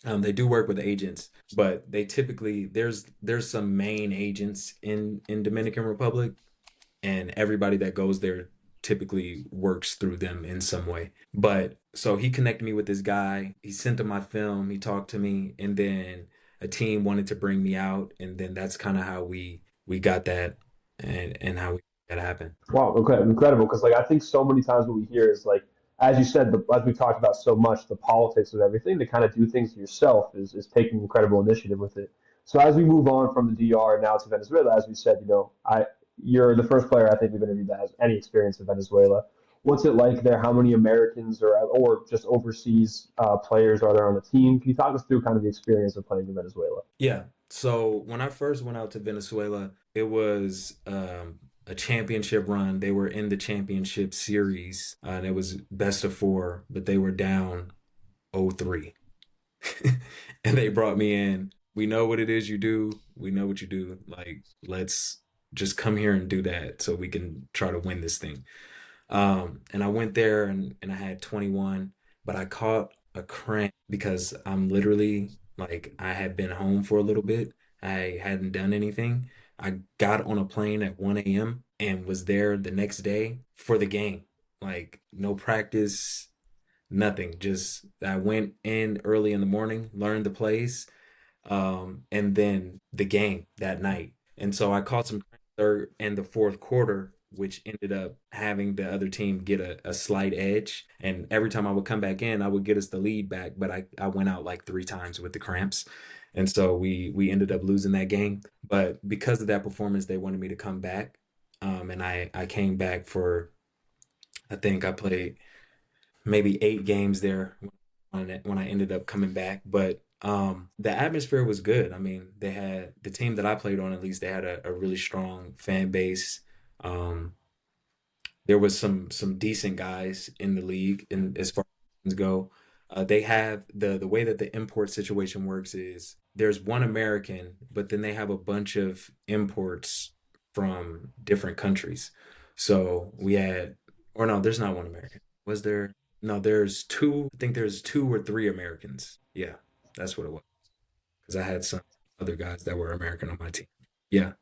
They do work with agents, but they typically there's some main agents in Dominican Republic, and everybody that goes there typically works through them in some way. But so he connected me with this guy. He sent him my film. He talked to me, and then a team wanted to bring me out, and then that's kind of how we got that, and how we that happened. Wow, okay, incredible. Because like I think so many times what we hear is like, as you said, as we talked about so much, the politics of everything, to kind of do things yourself is taking incredible initiative with it. So as we move on from the DR now to Venezuela, as we said, you're the first player I think we've interviewed that has any experience in Venezuela. What's it like there? How many Americans or just overseas players are there on the team? Can you talk us through kind of the experience of playing in Venezuela? Yeah. So when I first went out to Venezuela, it was a championship run. They were in the championship series, and it was best of four, but they were down 0-3. And they brought me in. We know what it is you do. We know what you do. Like, let's just come here and do that so we can try to win this thing. And I went there and I had 21, but I caught a cramp because I'm literally like I had been home for a little bit. I hadn't done anything. I got on a plane at 1 a.m. and was there the next day for the game. Like no practice, nothing. Just I went in early in the morning, learned the plays, and then the game that night. And so I caught some third and the fourth quarter, which ended up having the other team get a slight edge. And every time I would come back in, I would get us the lead back, but I went out like three times with the cramps. And so we ended up losing that game. But because of that performance, they wanted me to come back. And I came back for I think I played maybe 8 games there when I ended up coming back. But the atmosphere was good. I mean, they had the team that I played on, at least they had a really strong fan base. Um, there was some decent guys in the league, and as far as go, they have the way that the import situation works is there's one American, but then they have a bunch of imports from different countries. So we had, or no, there's not one American. Was there? No, there's two. I think there's 2 or 3 Americans. Yeah, that's what it was. Because I had some other guys that were American on my team. Yeah,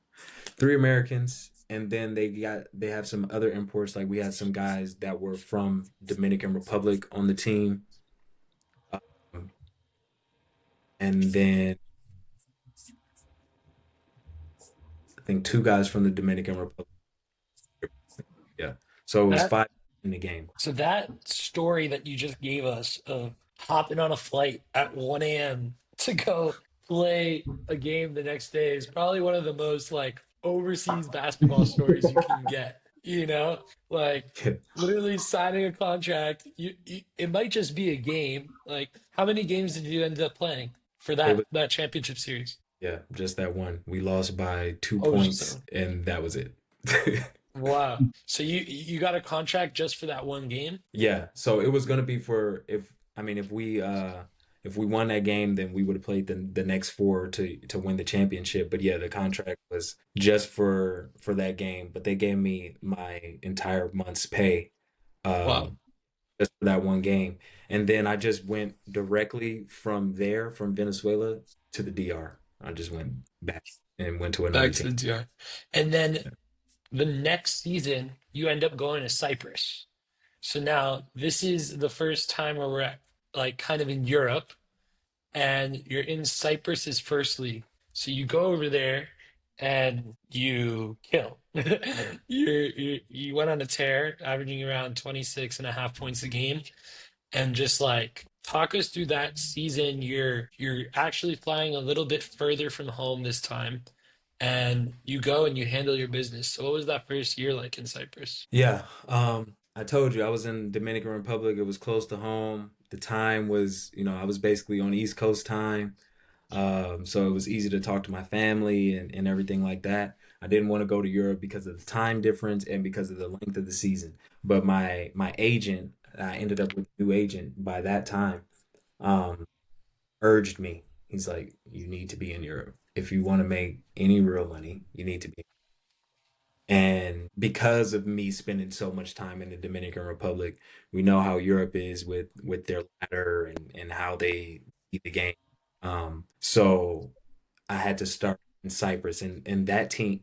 3 Americans, and then they have some other imports. Like we had some guys that were from Dominican Republic on the team, um, and then I think 2 guys from the Dominican Republic. Yeah, so it was That 5 in the game. so that story that you just gave us of hopping on a flight at 1 a.m. to go play a game the next day is probably one of the most like overseas basketball stories you can get. Like literally signing a contract. It might just be a game. Like, how many games did you end up playing for It that was that championship series? yeah, just that one. We lost by two Oh, it was just points, that. and that was it. Wow. So you got a contract just for that one game? Yeah, so it was gonna be for if I mean if we won that game, then we would have played the next 4 to win the championship. But yeah, the contract was just for that game. But they gave me my entire month's pay Wow. um just for that one game. And then I just went directly from there, from Venezuela to the DR. I just went back and went to another Back to team. the DR. And then the next season, you end up going to Cyprus. So now this is the first time where we're at, like kind of in Europe, and you're in Cyprus's first league. So you go over there and you kill. You went on a tear, averaging around 26 and a half points a game. And just like talk us through that season. You're actually flying a little bit further from home this time, and you go and you handle your business. So what was that first year like in Cyprus? Yeah, I told you I was in Dominican Republic. It was close to home. The time was, I was basically on East Coast time. So it was easy to talk to my family and everything like that. I didn't want to go to Europe because of the time difference and because of the length of the season. But my agent, I ended up with a new agent by that time, um, urged me. He's like, you need to be in Europe. If you want to make any real money, you need to be. And because of me spending so much time in the Dominican Republic, we know how Europe is with their ladder and how they see the game. So I had to start in Cyprus, and that team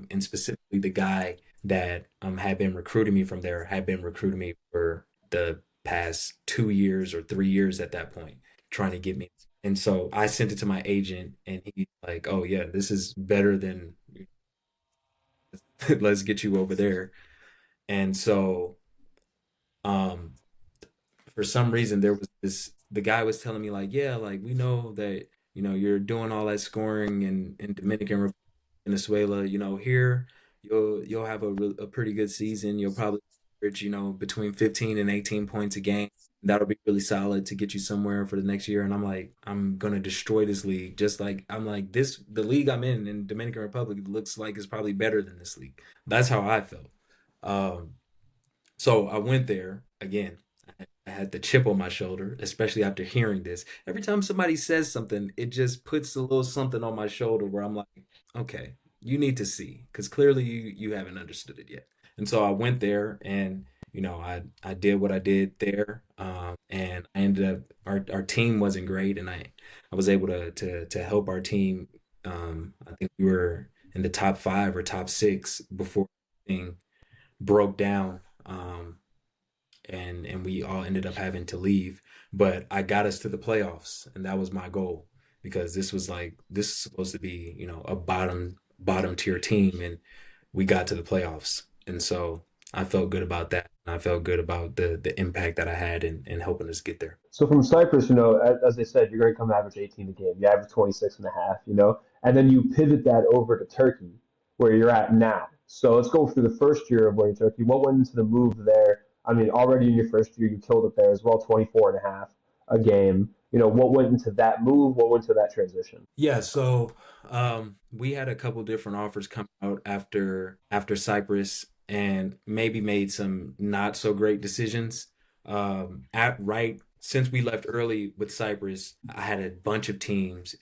and specifically the guy that had been recruiting me from there had been recruiting me for the past 2 years or 3 years at that point, trying to get me. And so I sent it to my agent, and he's like, "Oh yeah, this is better than let's get you over there." And so um for some reason there was this the guy was telling me like, yeah, like we know that you're doing all that scoring in Dominican Republic, Venezuela, here you'll have a pretty good season. You'll probably average, between 15 and 18 points a game. That'll be really solid to get you somewhere for the next year. And I'm like, I'm gonna destroy this league. Just like I'm like this, the league I'm in Dominican Republic looks like it's probably better than this league. That's how I felt. Um, so I went there again. I had the chip on my shoulder, especially after hearing this. Every time somebody says something, it just puts a little something on my shoulder where I'm like, okay, you need to see, because clearly you haven't understood it yet. And so I went there, and I did what I did there, and I ended up our team wasn't great, and I was able to help our team. I think we were in the top 5 or top 6 before everything broke down. And we all ended up having to leave. But I got us to the playoffs, and that was my goal because this is supposed to be, a bottom tier team, and we got to the playoffs. And so I felt good about that. I felt good about the impact that I had in helping us get there. So from Cyprus, as they said, you're going to come average 18 a game. You average 26 and a half, and then you pivot that over to Turkey, where you're at now. So let's go through the first year of wearing Turkey. What went into the move there? I mean, already in your first year, you killed it there as well, 24 and a half a game. What went into that move? What went into that transition? Yeah, so we had a couple different offers come out after Cyprus, and maybe made some not so great decisions. At right Since we left early with Cyprus, I had a bunch of teams.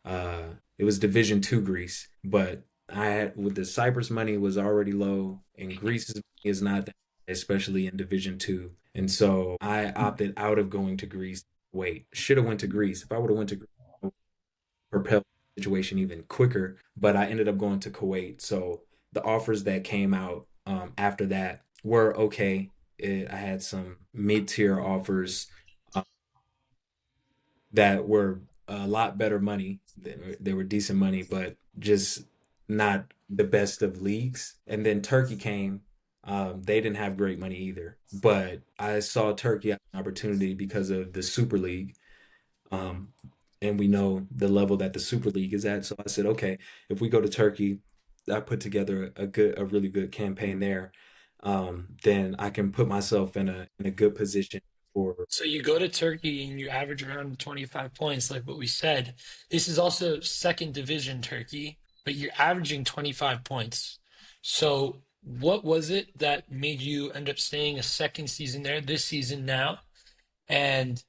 It was Division 2 Greece, but I had with the Cyprus money was already low, and Greece's money is not that, especially in Division 2. And so I opted out of going to Greece. Wait, should have went to Greece. If I would have went to Greece, propel the situation even quicker. But I ended up going to Kuwait. So the offers that came out after that were okay. I had some mid-tier offers uh, that were a lot better money. They were decent money, but just not the best of leagues. And then Turkey came. They didn't have great money either, but I saw Turkey as an opportunity because of the Super League. Um, and we know the level that the Super League is at. So I said, okay, if we go to Turkey, I put together a really good campaign there. Then I can put myself in a good position for. So you go to Turkey and you average around 25 points, like what we said. This is also second division Turkey, but you're averaging 25 points. So what was it that made you end up staying a second season there, this season now? And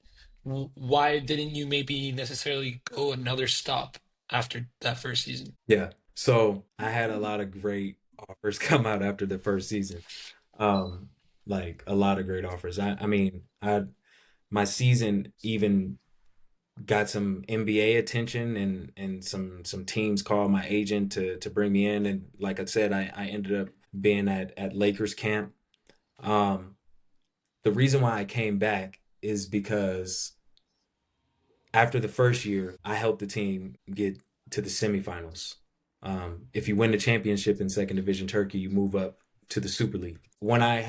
why didn't you maybe necessarily go another stop after that first season? Yeah. So I had a lot of great offers come out after the first season. Um, like a lot of great offers. I mean, I my season even got some NBA attention, and some teams called my agent to bring me in, and like I said, I ended up being at Lakers camp. Um, the reason why I came back is because after the first year, I helped the team get to the semifinals. If you win the championship in second division Turkey, you move up to the Super League. When I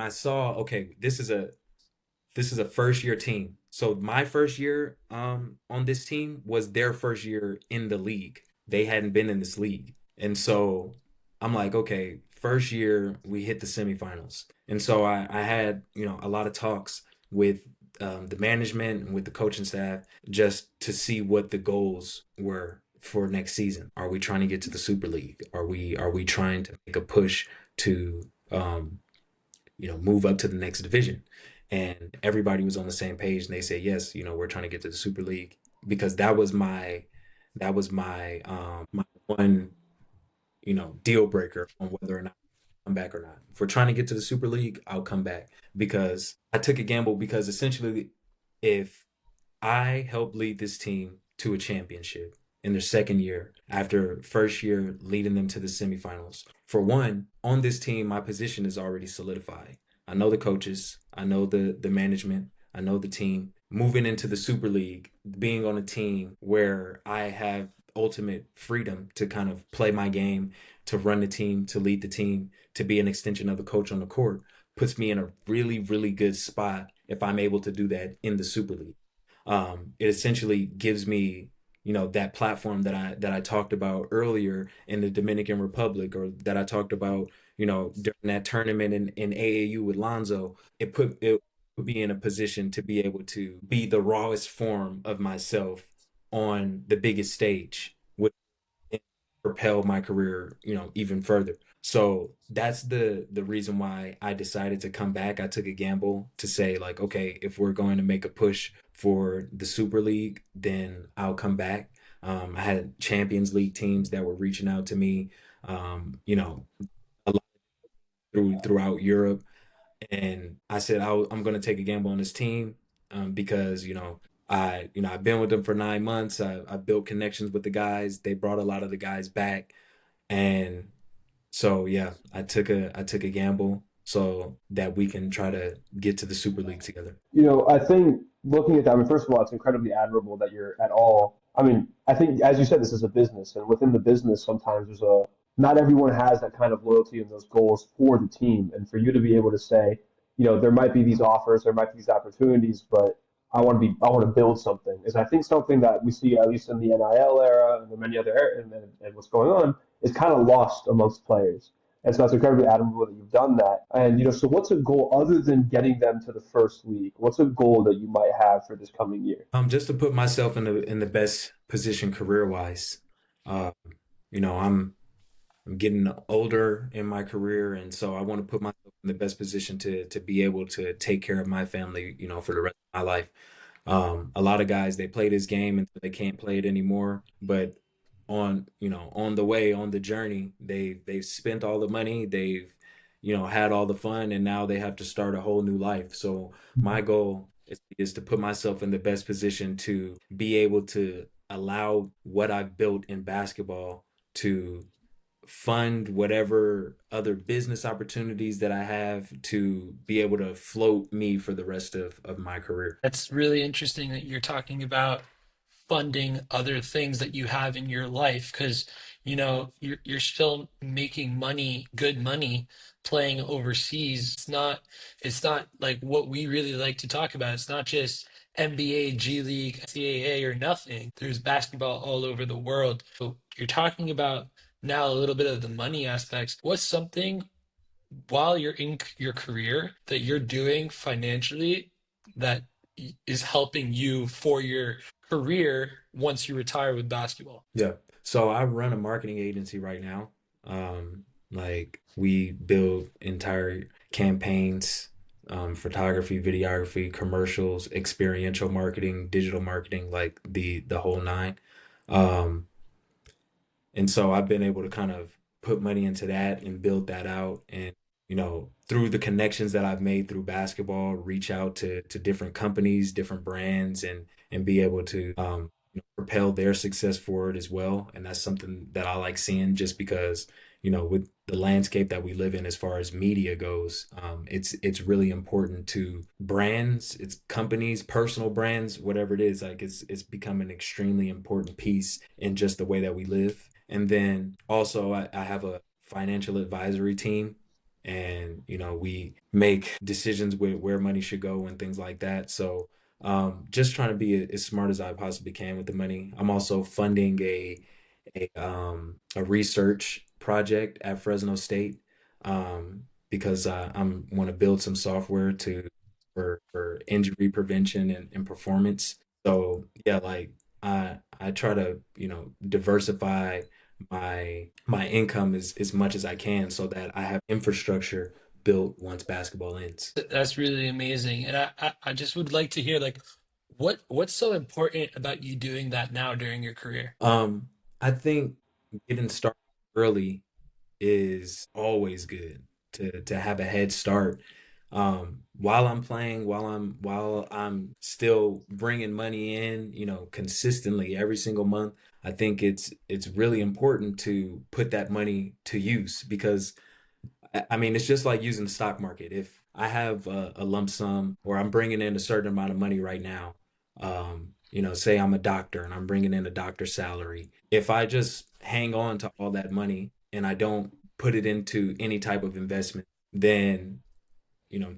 saw, okay, this is a first year team. So my first year on this team was their first year in the league. They hadn't been in this league. And so I'm like, okay, first year we hit the semifinals. And so I had, a lot of talks with the management and with the coaching staff just to see what the goals were for next season. Are we trying to get to the Super League? Are we trying to make a push to move up to the next division? And everybody was on the same page, and they said, yes, we're trying to get to the Super League, because that was my one, deal breaker on whether or not I come back or not. If we're trying to get to the Super League, I'll come back, because I took a gamble, because essentially, if I help lead this team to a championship in their second year, after first year leading them to the semifinals. For one, on this team, my position is already solidified. I know the coaches, I know the management, I know the team. Moving into the Super League, being on a team where I have ultimate freedom to kind of play my game, to run the team, to lead the team, to be an extension of the coach on the court, puts me in a really, really good spot if I'm able to do that in the Super League. It essentially gives me, that platform that I talked about earlier in the Dominican Republic, or that I talked about, during that tournament in AAU with Lonzo. It put me in a position to be able to be the rawest form of myself on the biggest stage, which propel my career, even further. So that's the reason why I decided to come back. I took a gamble to say, like, okay, if we're going to make a push for the Super League, then I'll come back. I had Champions League teams that were reaching out to me. A lot throughout Europe. And I said I'm going to take a gamble on this team because I've been with them for 9 months. I built connections with the guys. They brought a lot of the guys back, and so yeah, I took a gamble so that we can try to get to the Super League together. I think looking at that, I mean, first of all, it's incredibly admirable that you're at all. I mean, I think, as you said, this is a business, and within the business, sometimes not everyone has that kind of loyalty and those goals for the team. And for you to be able to say, there might be these offers, there might be these opportunities, but I want to build something. Is I think something that we see at least in the NIL era and the many other and what's going on is kind of lost amongst players. And so it's incredibly admirable that you've done that. And so what's a goal other than getting them to the first league? What's a goal that you might have for this coming year? Just to put myself in the best position career wise. Uh, I'm getting older in my career, and so I want to put myself in the best position to be able to take care of my family, for the rest of my life. A lot of guys they play this game until they can't play it anymore, but on the way, on the journey, they've spent all the money, they've had all the fun, and now they have to start a whole new life. So my goal is to put myself in the best position to be able to allow what I've built in basketball to fund whatever other business opportunities that I have to be able to float me for the rest of my career. That's really interesting that you're talking about funding other things that you have in your life because you're still making money, good money, playing overseas. It's not like what we really like to talk about. It's not just NBA, G League, CAA, or nothing. There's basketball all over the world. So you're talking about now a little bit of the money aspects. What's something while you're in your career that you're doing financially that is helping you for your career once you retire with basketball? Yeah. So I run a marketing agency right now. Like we build entire campaigns, photography, videography, commercials, experiential marketing, digital marketing, like the whole nine. Um, And so I've been able to kind of put money into that and build that out. And, through the connections that I've made through basketball, reach out to different companies, different brands, and be able to propel their success forward as well. And that's something that I like seeing just because, with the landscape that we live in as far as media goes, it's really important to brands, it's companies, personal brands, whatever it is, like it's become an extremely important piece in just the way that we live. And then also I have a financial advisory team, and we make decisions with where money should go and things like that. So just trying to be as smart as I possibly can with the money. I'm also funding a research project at Fresno State because I'm want to build some software for injury prevention and performance. So yeah, like I try to diversify my income as much as I can so that I have infrastructure built once basketball ends. That's really amazing. And I just would like to hear like what's so important about you doing that now during your career? I think getting started early is always good to have a head start. While I'm playing, while I'm still bringing money in, consistently every single month, I think it's really important to put that money to use because I mean, it's just like using the stock market. If I have a lump sum or I'm bringing in a certain amount of money right now, say I'm a doctor and I'm bringing in a doctor's salary. If I just hang on to all that money and I don't put it into any type of investment, then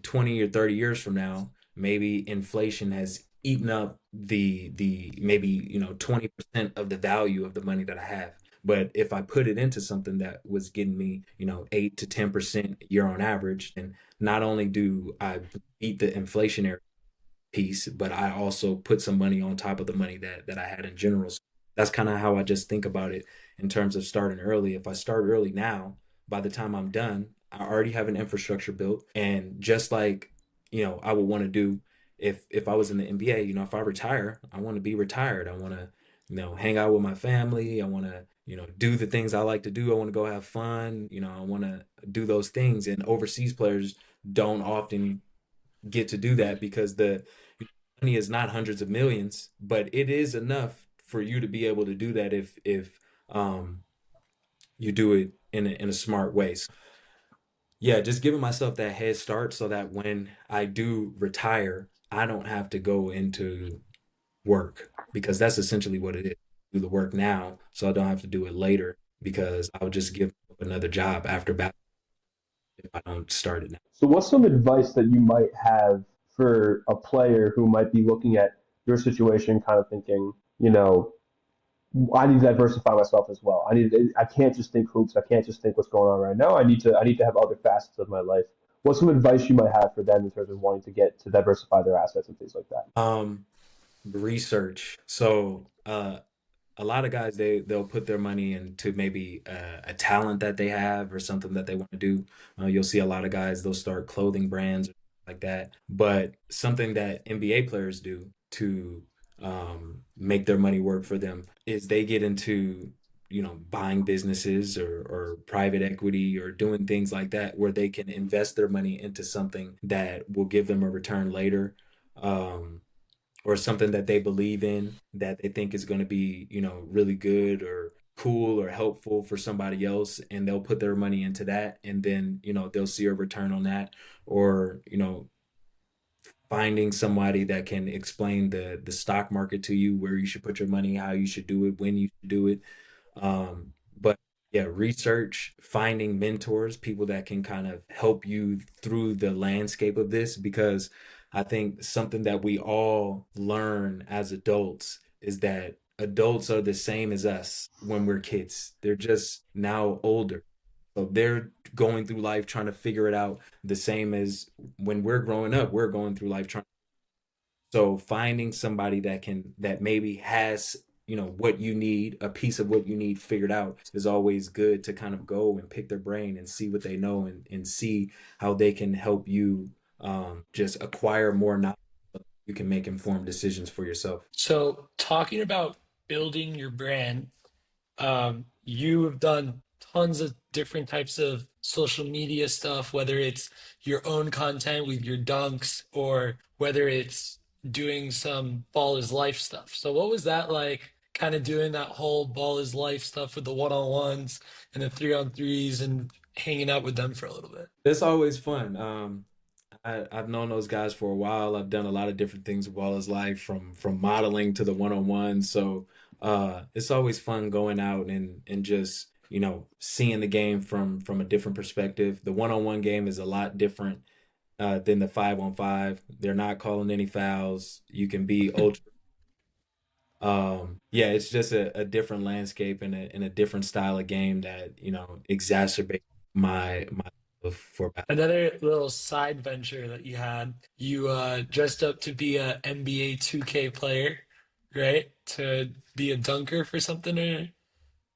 20 or 30 years from now, maybe inflation has eaten up the maybe 20% of the value of the money that I have. But if I put it into something that was getting me 8 to 10% year on average, and not only do I beat the inflationary piece, but I also put some money on top of the money that I had in general. So that's kind of how I just think about it in terms of starting early. If I start early now, by the time I'm done, I already have an infrastructure built. And just like, I would want to do if I was in the NBA, if I retire, I want to be retired. I want to, hang out with my family. I want to do the things I like to do. I want to go have fun. I want to do those things. And overseas players don't often get to do that because the money is not hundreds of millions, but it is enough for you to be able to do that if you do it in a smart way. So, yeah, just giving myself that head start so that when I do retire, I don't have to go into work because that's essentially what it is. Do the work now so I don't have to do it later because I'll just give up another job after basketball if I don't start it now. So, what's some advice that you might have for a player who might be looking at your situation, kind of thinking, you know, I need to diversify myself as well. I can't just think hoops. I can't just think what's going on right now. I need to have other facets of my life. What's some advice you might have for them in terms of wanting to get to diversify their assets and things like that? Research. So, a lot of guys they'll put their money into maybe a talent that they have or something that they want to do. You'll see a lot of guys they'll start clothing brands like that. But something that NBA players do to make their money work for them is they get into buying businesses or private equity or doing things like that where they can invest their money into something that will give them a return later. Um, or something that they believe in that they think is going to be, really good or cool or helpful for somebody else. And they'll put their money into that. And then, they'll see a return on that. Or, finding somebody that can explain the stock market to you, where you should put your money, how you should do it, when you should do it. But yeah, research, finding mentors, people that can kind of help you through the landscape of this, because I think something that we all learn as adults is that adults are the same as us when we're kids. They're just now older. So they're going through life trying to figure it out the same as when we're growing up, we're going through life trying. So finding somebody that maybe has, what you need, a piece of what you need figured out is always good to kind of go and pick their brain and see what they know and see how they can help you just acquire more knowledge so you can make informed decisions for yourself. So, talking about building your brand, you have done tons of different types of social media stuff, whether it's your own content with your dunks or whether it's doing some ball is life stuff. So, what was that like? Kind of doing that whole ball is life stuff with the one on ones and the three on threes and hanging out with them for a little bit. It's always fun. I've known those guys for a while. I've done a lot of different things with Wallace Life, from modeling to the one-on-one. So it's always fun going out and just seeing the game from a different perspective. The one-on-one game is a lot different than the 5-on-5. They're not calling any fouls. You can be ultra. Yeah, it's just a different landscape and a different style of game that exacerbate my love for basketball. Another little side venture that you had, you dressed up to be a NBA 2K player, right? To be a dunker for something or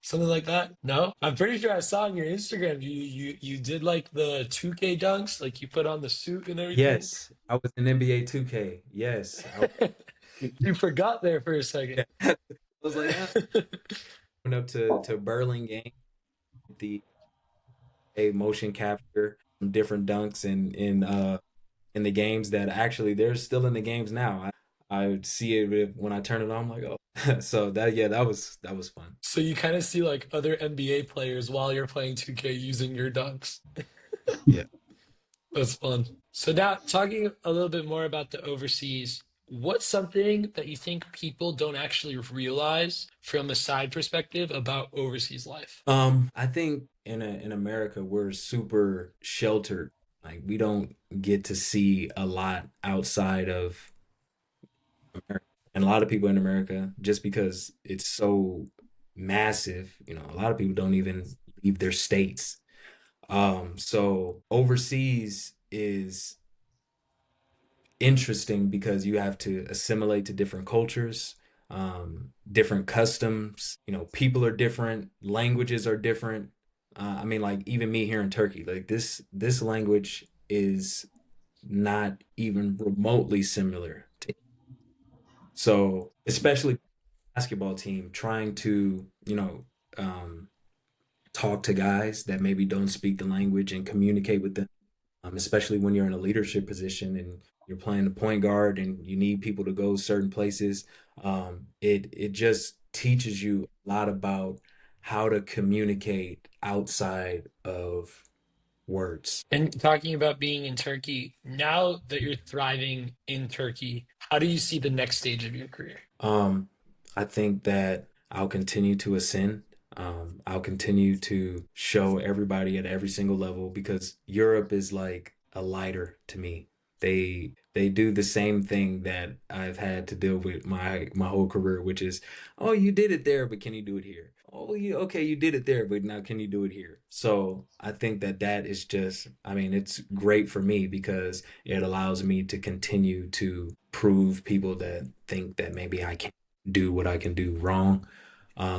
something like that? No? I'm pretty sure I saw on your Instagram you did like the 2K dunks, like you put on the suit and everything. Yes, I was in NBA 2K. Yes, You forgot there for a second. yeah. I was like, went up to Burlingame, the a motion capture, some different dunks in the games that actually they're still in the games now. I would see it when I turn it on. I'm like, oh, so that was fun. So you kind of see like other NBA players while you're playing 2K using your dunks. Yeah. That's fun. So now talking a little bit more about the overseas, what's something that you think people don't actually realize from a side perspective about overseas life? I think in America we're super sheltered. Like we don't get to see a lot outside of America. And a lot of people in America, just because it's so massive, a lot of people don't even leave their states. So overseas is interesting because you have to assimilate to different cultures, different customs. People are different, languages are different. I mean, like even me here in Turkey, like this language is not even remotely similar to. So especially basketball team trying to um, talk to guys that maybe don't speak the language and communicate with them, especially when you're in a leadership position and you're playing the point guard and you need people to go certain places. It just teaches you a lot about how to communicate outside of words. And talking about being in Turkey, now that you're thriving in Turkey, how do you see the next stage of your career? Um, I think that I'll continue to ascend. I'll continue to show everybody at every single level because Europe is like a lighter to me. They do the same thing that I've had to deal with my whole career, which is, oh, you did it there, but can you do it here? Oh, you okay, you did it there, but now can you do it here? So I think that that is just, I mean, it's great for me because it allows me to continue to prove people that think that maybe I can't do what I can do wrong.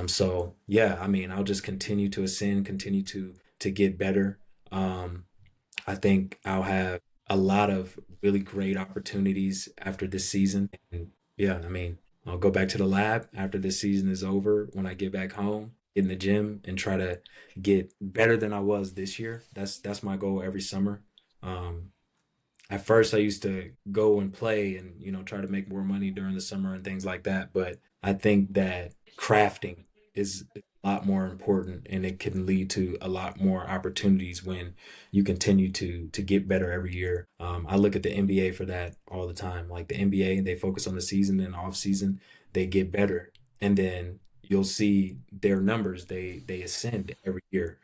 So yeah, I mean, I'll just continue to ascend, continue to get better. Um, I think I'll have a lot of really great opportunities after this season. And yeah, I mean, I'll go back to the lab after this season is over when I get back home, get in the gym and try to get better than I was this year. That's my goal every summer. Um, at first I used to go and play and try to make more money during the summer and things like that, but I think that crafting is a lot more important and it can lead to a lot more opportunities when you continue to get better every year. I look at the NBA for that all the time. Like the NBA, they focus on the season and off season, they get better, and then you'll see their numbers, they ascend every year.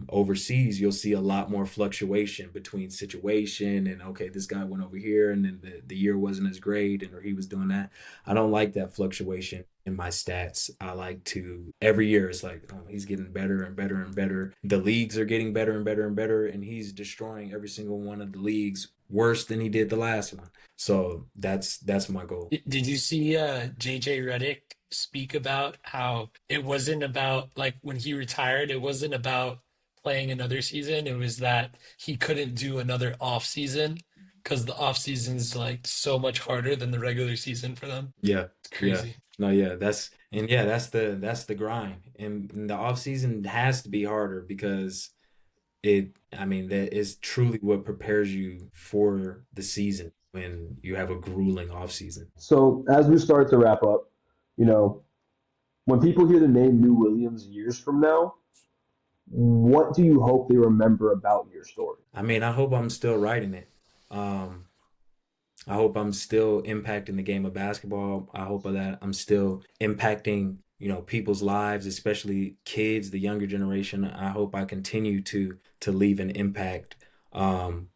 Overseas, you'll see a lot more fluctuation between situation and okay, this guy went over here and then the year wasn't as great and or he was doing that. I don't like that fluctuation in my stats. I like to every year it's like, oh, he's getting better and better and better. The leagues are getting better and better and better, and he's destroying every single one of the leagues worse than he did the last one. So that's my goal. Did you see JJ Redick speak about how it wasn't about like when he retired, it wasn't about playing another season. It was that he couldn't do another off season because the off season's like so much harder than the regular season for them. Yeah, It's yeah. crazy. No, yeah, that's the grind. And the off season has to be harder because I mean, that is truly what prepares you for the season when you have a grueling off season. So as we start to wrap up, you know, when people hear the name New Williams years from now, what do you hope they remember about your story? I mean, I hope I'm still writing it. Um, I hope I'm still impacting the game of basketball. I hope that I'm still impacting, people's lives, especially kids, the younger generation. I hope I continue to leave an impact, um,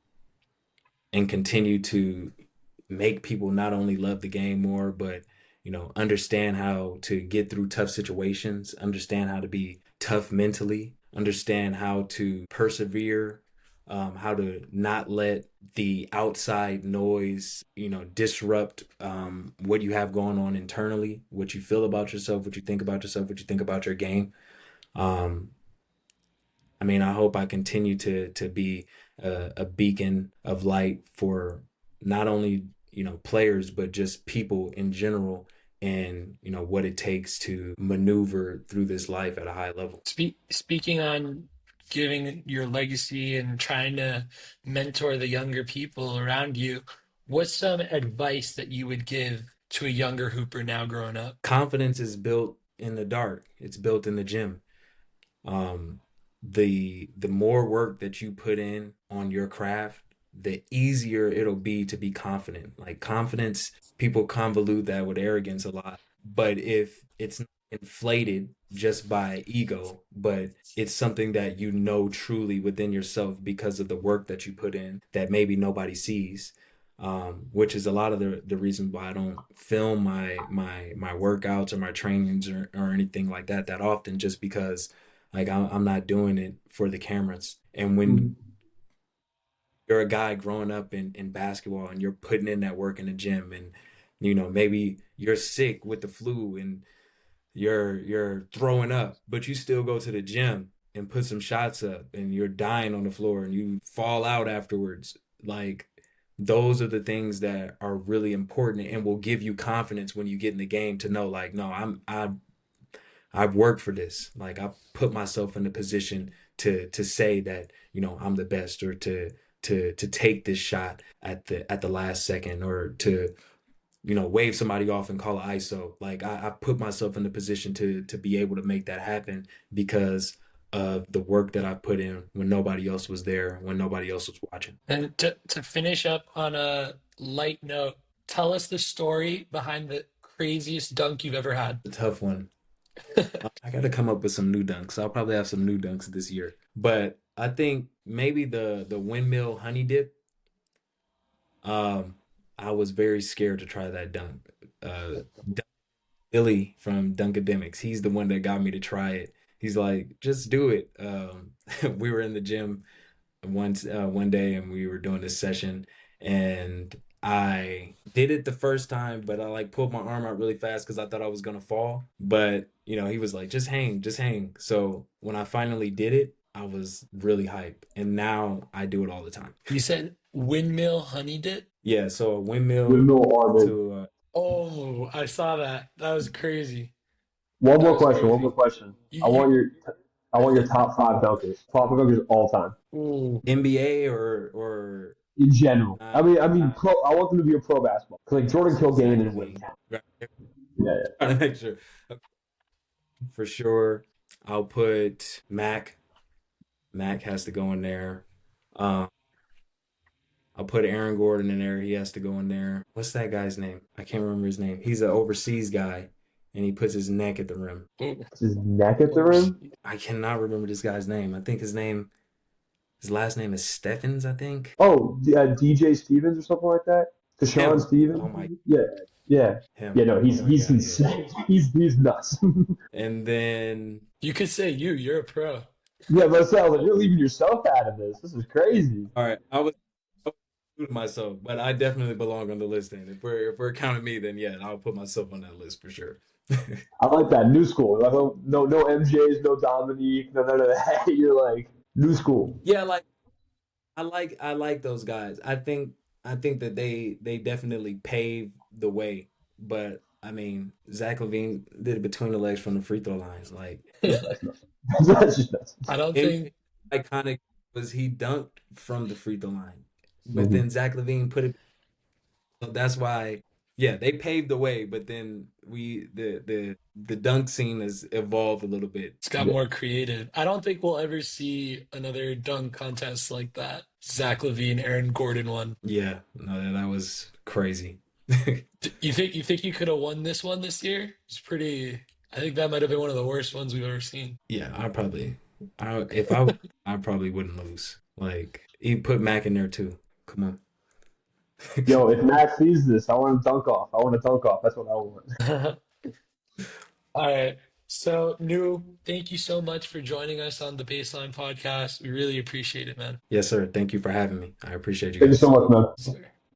and continue to make people not only love the game more, but understand how to get through tough situations, understand how to be tough mentally, understand how to persevere, how to not let the outside noise, disrupt what you have going on internally, what you feel about yourself, what you think about yourself, what you think about your game. Um, I mean, I hope I continue to be a beacon of light for not only players but just people in general, and what it takes to maneuver through this life at a high level. Speaking on giving your legacy and trying to mentor the younger people around you, what's some advice that you would give to a younger hooper now growing up? Confidence is built in the dark. It's built in the gym. um the more work that you put in on your craft, the easier it'll be to be confident. Like confidence, people convolute that with arrogance a lot, but if it's not inflated just by ego, but it's something that truly within yourself because of the work that you put in that maybe nobody sees, which is a lot of the reason why I don't film my workouts or my trainings or anything like that often, just because like I'm not doing it for the cameras. And when Mhm. you're a guy growing up in basketball and you're putting in that work in the gym, and maybe you're sick with the flu and you're throwing up, but you still go to the gym and put some shots up and you're dying on the floor and you fall out afterwards. Like those are the things that are really important and will give you confidence when you get in the game to know like, no, I've worked for this. Like I put myself in the position to say that, I'm the best, or to take this shot at the last second, or to, wave somebody off and call it ISO. Like I put myself in the position to be able to make that happen because of the work that I put in when nobody else was there, when nobody else was watching. And to finish up on a light note, tell us the story behind the craziest dunk you've ever had. A tough one. I got to come up with some new dunks. I'll probably have some new dunks this year. But I think maybe the windmill honey dip. Um, I was very scared to try that dunk. Billy from Dunkademics, he's the one that got me to try it. He's like, just do it. We were in the gym one day, and we were doing this session, and I did it the first time, but I like pulled my arm out really fast because I thought I was gonna fall. But he was like, just hang, just hang. So when I finally did it, I was really hyped, and now I do it all the time. You said windmill honey dip? Yeah, so a windmill Windmill Armin. to Oh, I saw that. That was crazy. One That more was question. One more crazy. question. I You, want your I want your top five dunkers. Top five dunkers all time ooh. NBA or in general. I uh, mean, I mean, pro. I want them to be a pro basketball because like Jordan so Kilgane Zach and Wade. Levine. Right. Yeah, Trying to make sure. For sure, I'll put Mac. Mac has to go in there. Um, I'll put Aaron Gordon in there. He has to go in there. What's that guy's name? I can't remember his name. He's an overseas guy, and he puts his neck at the rim. Ooh. is his neck at the rim? Overseas. I cannot remember this guy's name. I think his last name is Steffens, I think. Oh, DJ Stevens or something like that. Deshaun Him. Oh Stevens. my, Yeah, yeah, yeah. him. No, Oh my he's God, yeah. insane. He's nuts. And then You could say you're a pro. Yeah, but it sounds like you're leaving yourself out of this. This is crazy. all right, I was true to myself, but I definitely belong on the list. Then if we're counting me, then yeah, I'll put myself on that list for sure. I like that new school. Like, no MJs, no Dominique, no none of that. You're like new school. Yeah, like I like those guys. I think that they definitely paved the way. But I mean, Zach Levine did it between the legs from the free throw lines. Like Yeah, that's nuts. That's just nuts. I don't think NBA iconic was he dunked from the free throw line. But Mhm. then Zach Levine put it, so that's why, yeah, they paved the way, but then the dunk scene has evolved a little bit. it's got more creative. I don't think we'll ever see another dunk contest like that. Zach Levine, Aaron Gordon one. Yeah, no, that was crazy. You think you could have won this one this year? It's pretty. I think that might have been one of the worst ones we've ever seen. Yeah, if I probably wouldn't lose. Like, he put Mac in there too. Come on. Yo, if Max sees this, I want to dunk off. I want to dunk off. That's what I want. All right. So, New, thank you so much for joining us on the Baseline podcast. We really appreciate it, man. Yes, sir. Thank you for having me. I appreciate you Thank you so guys. much, man. Sir.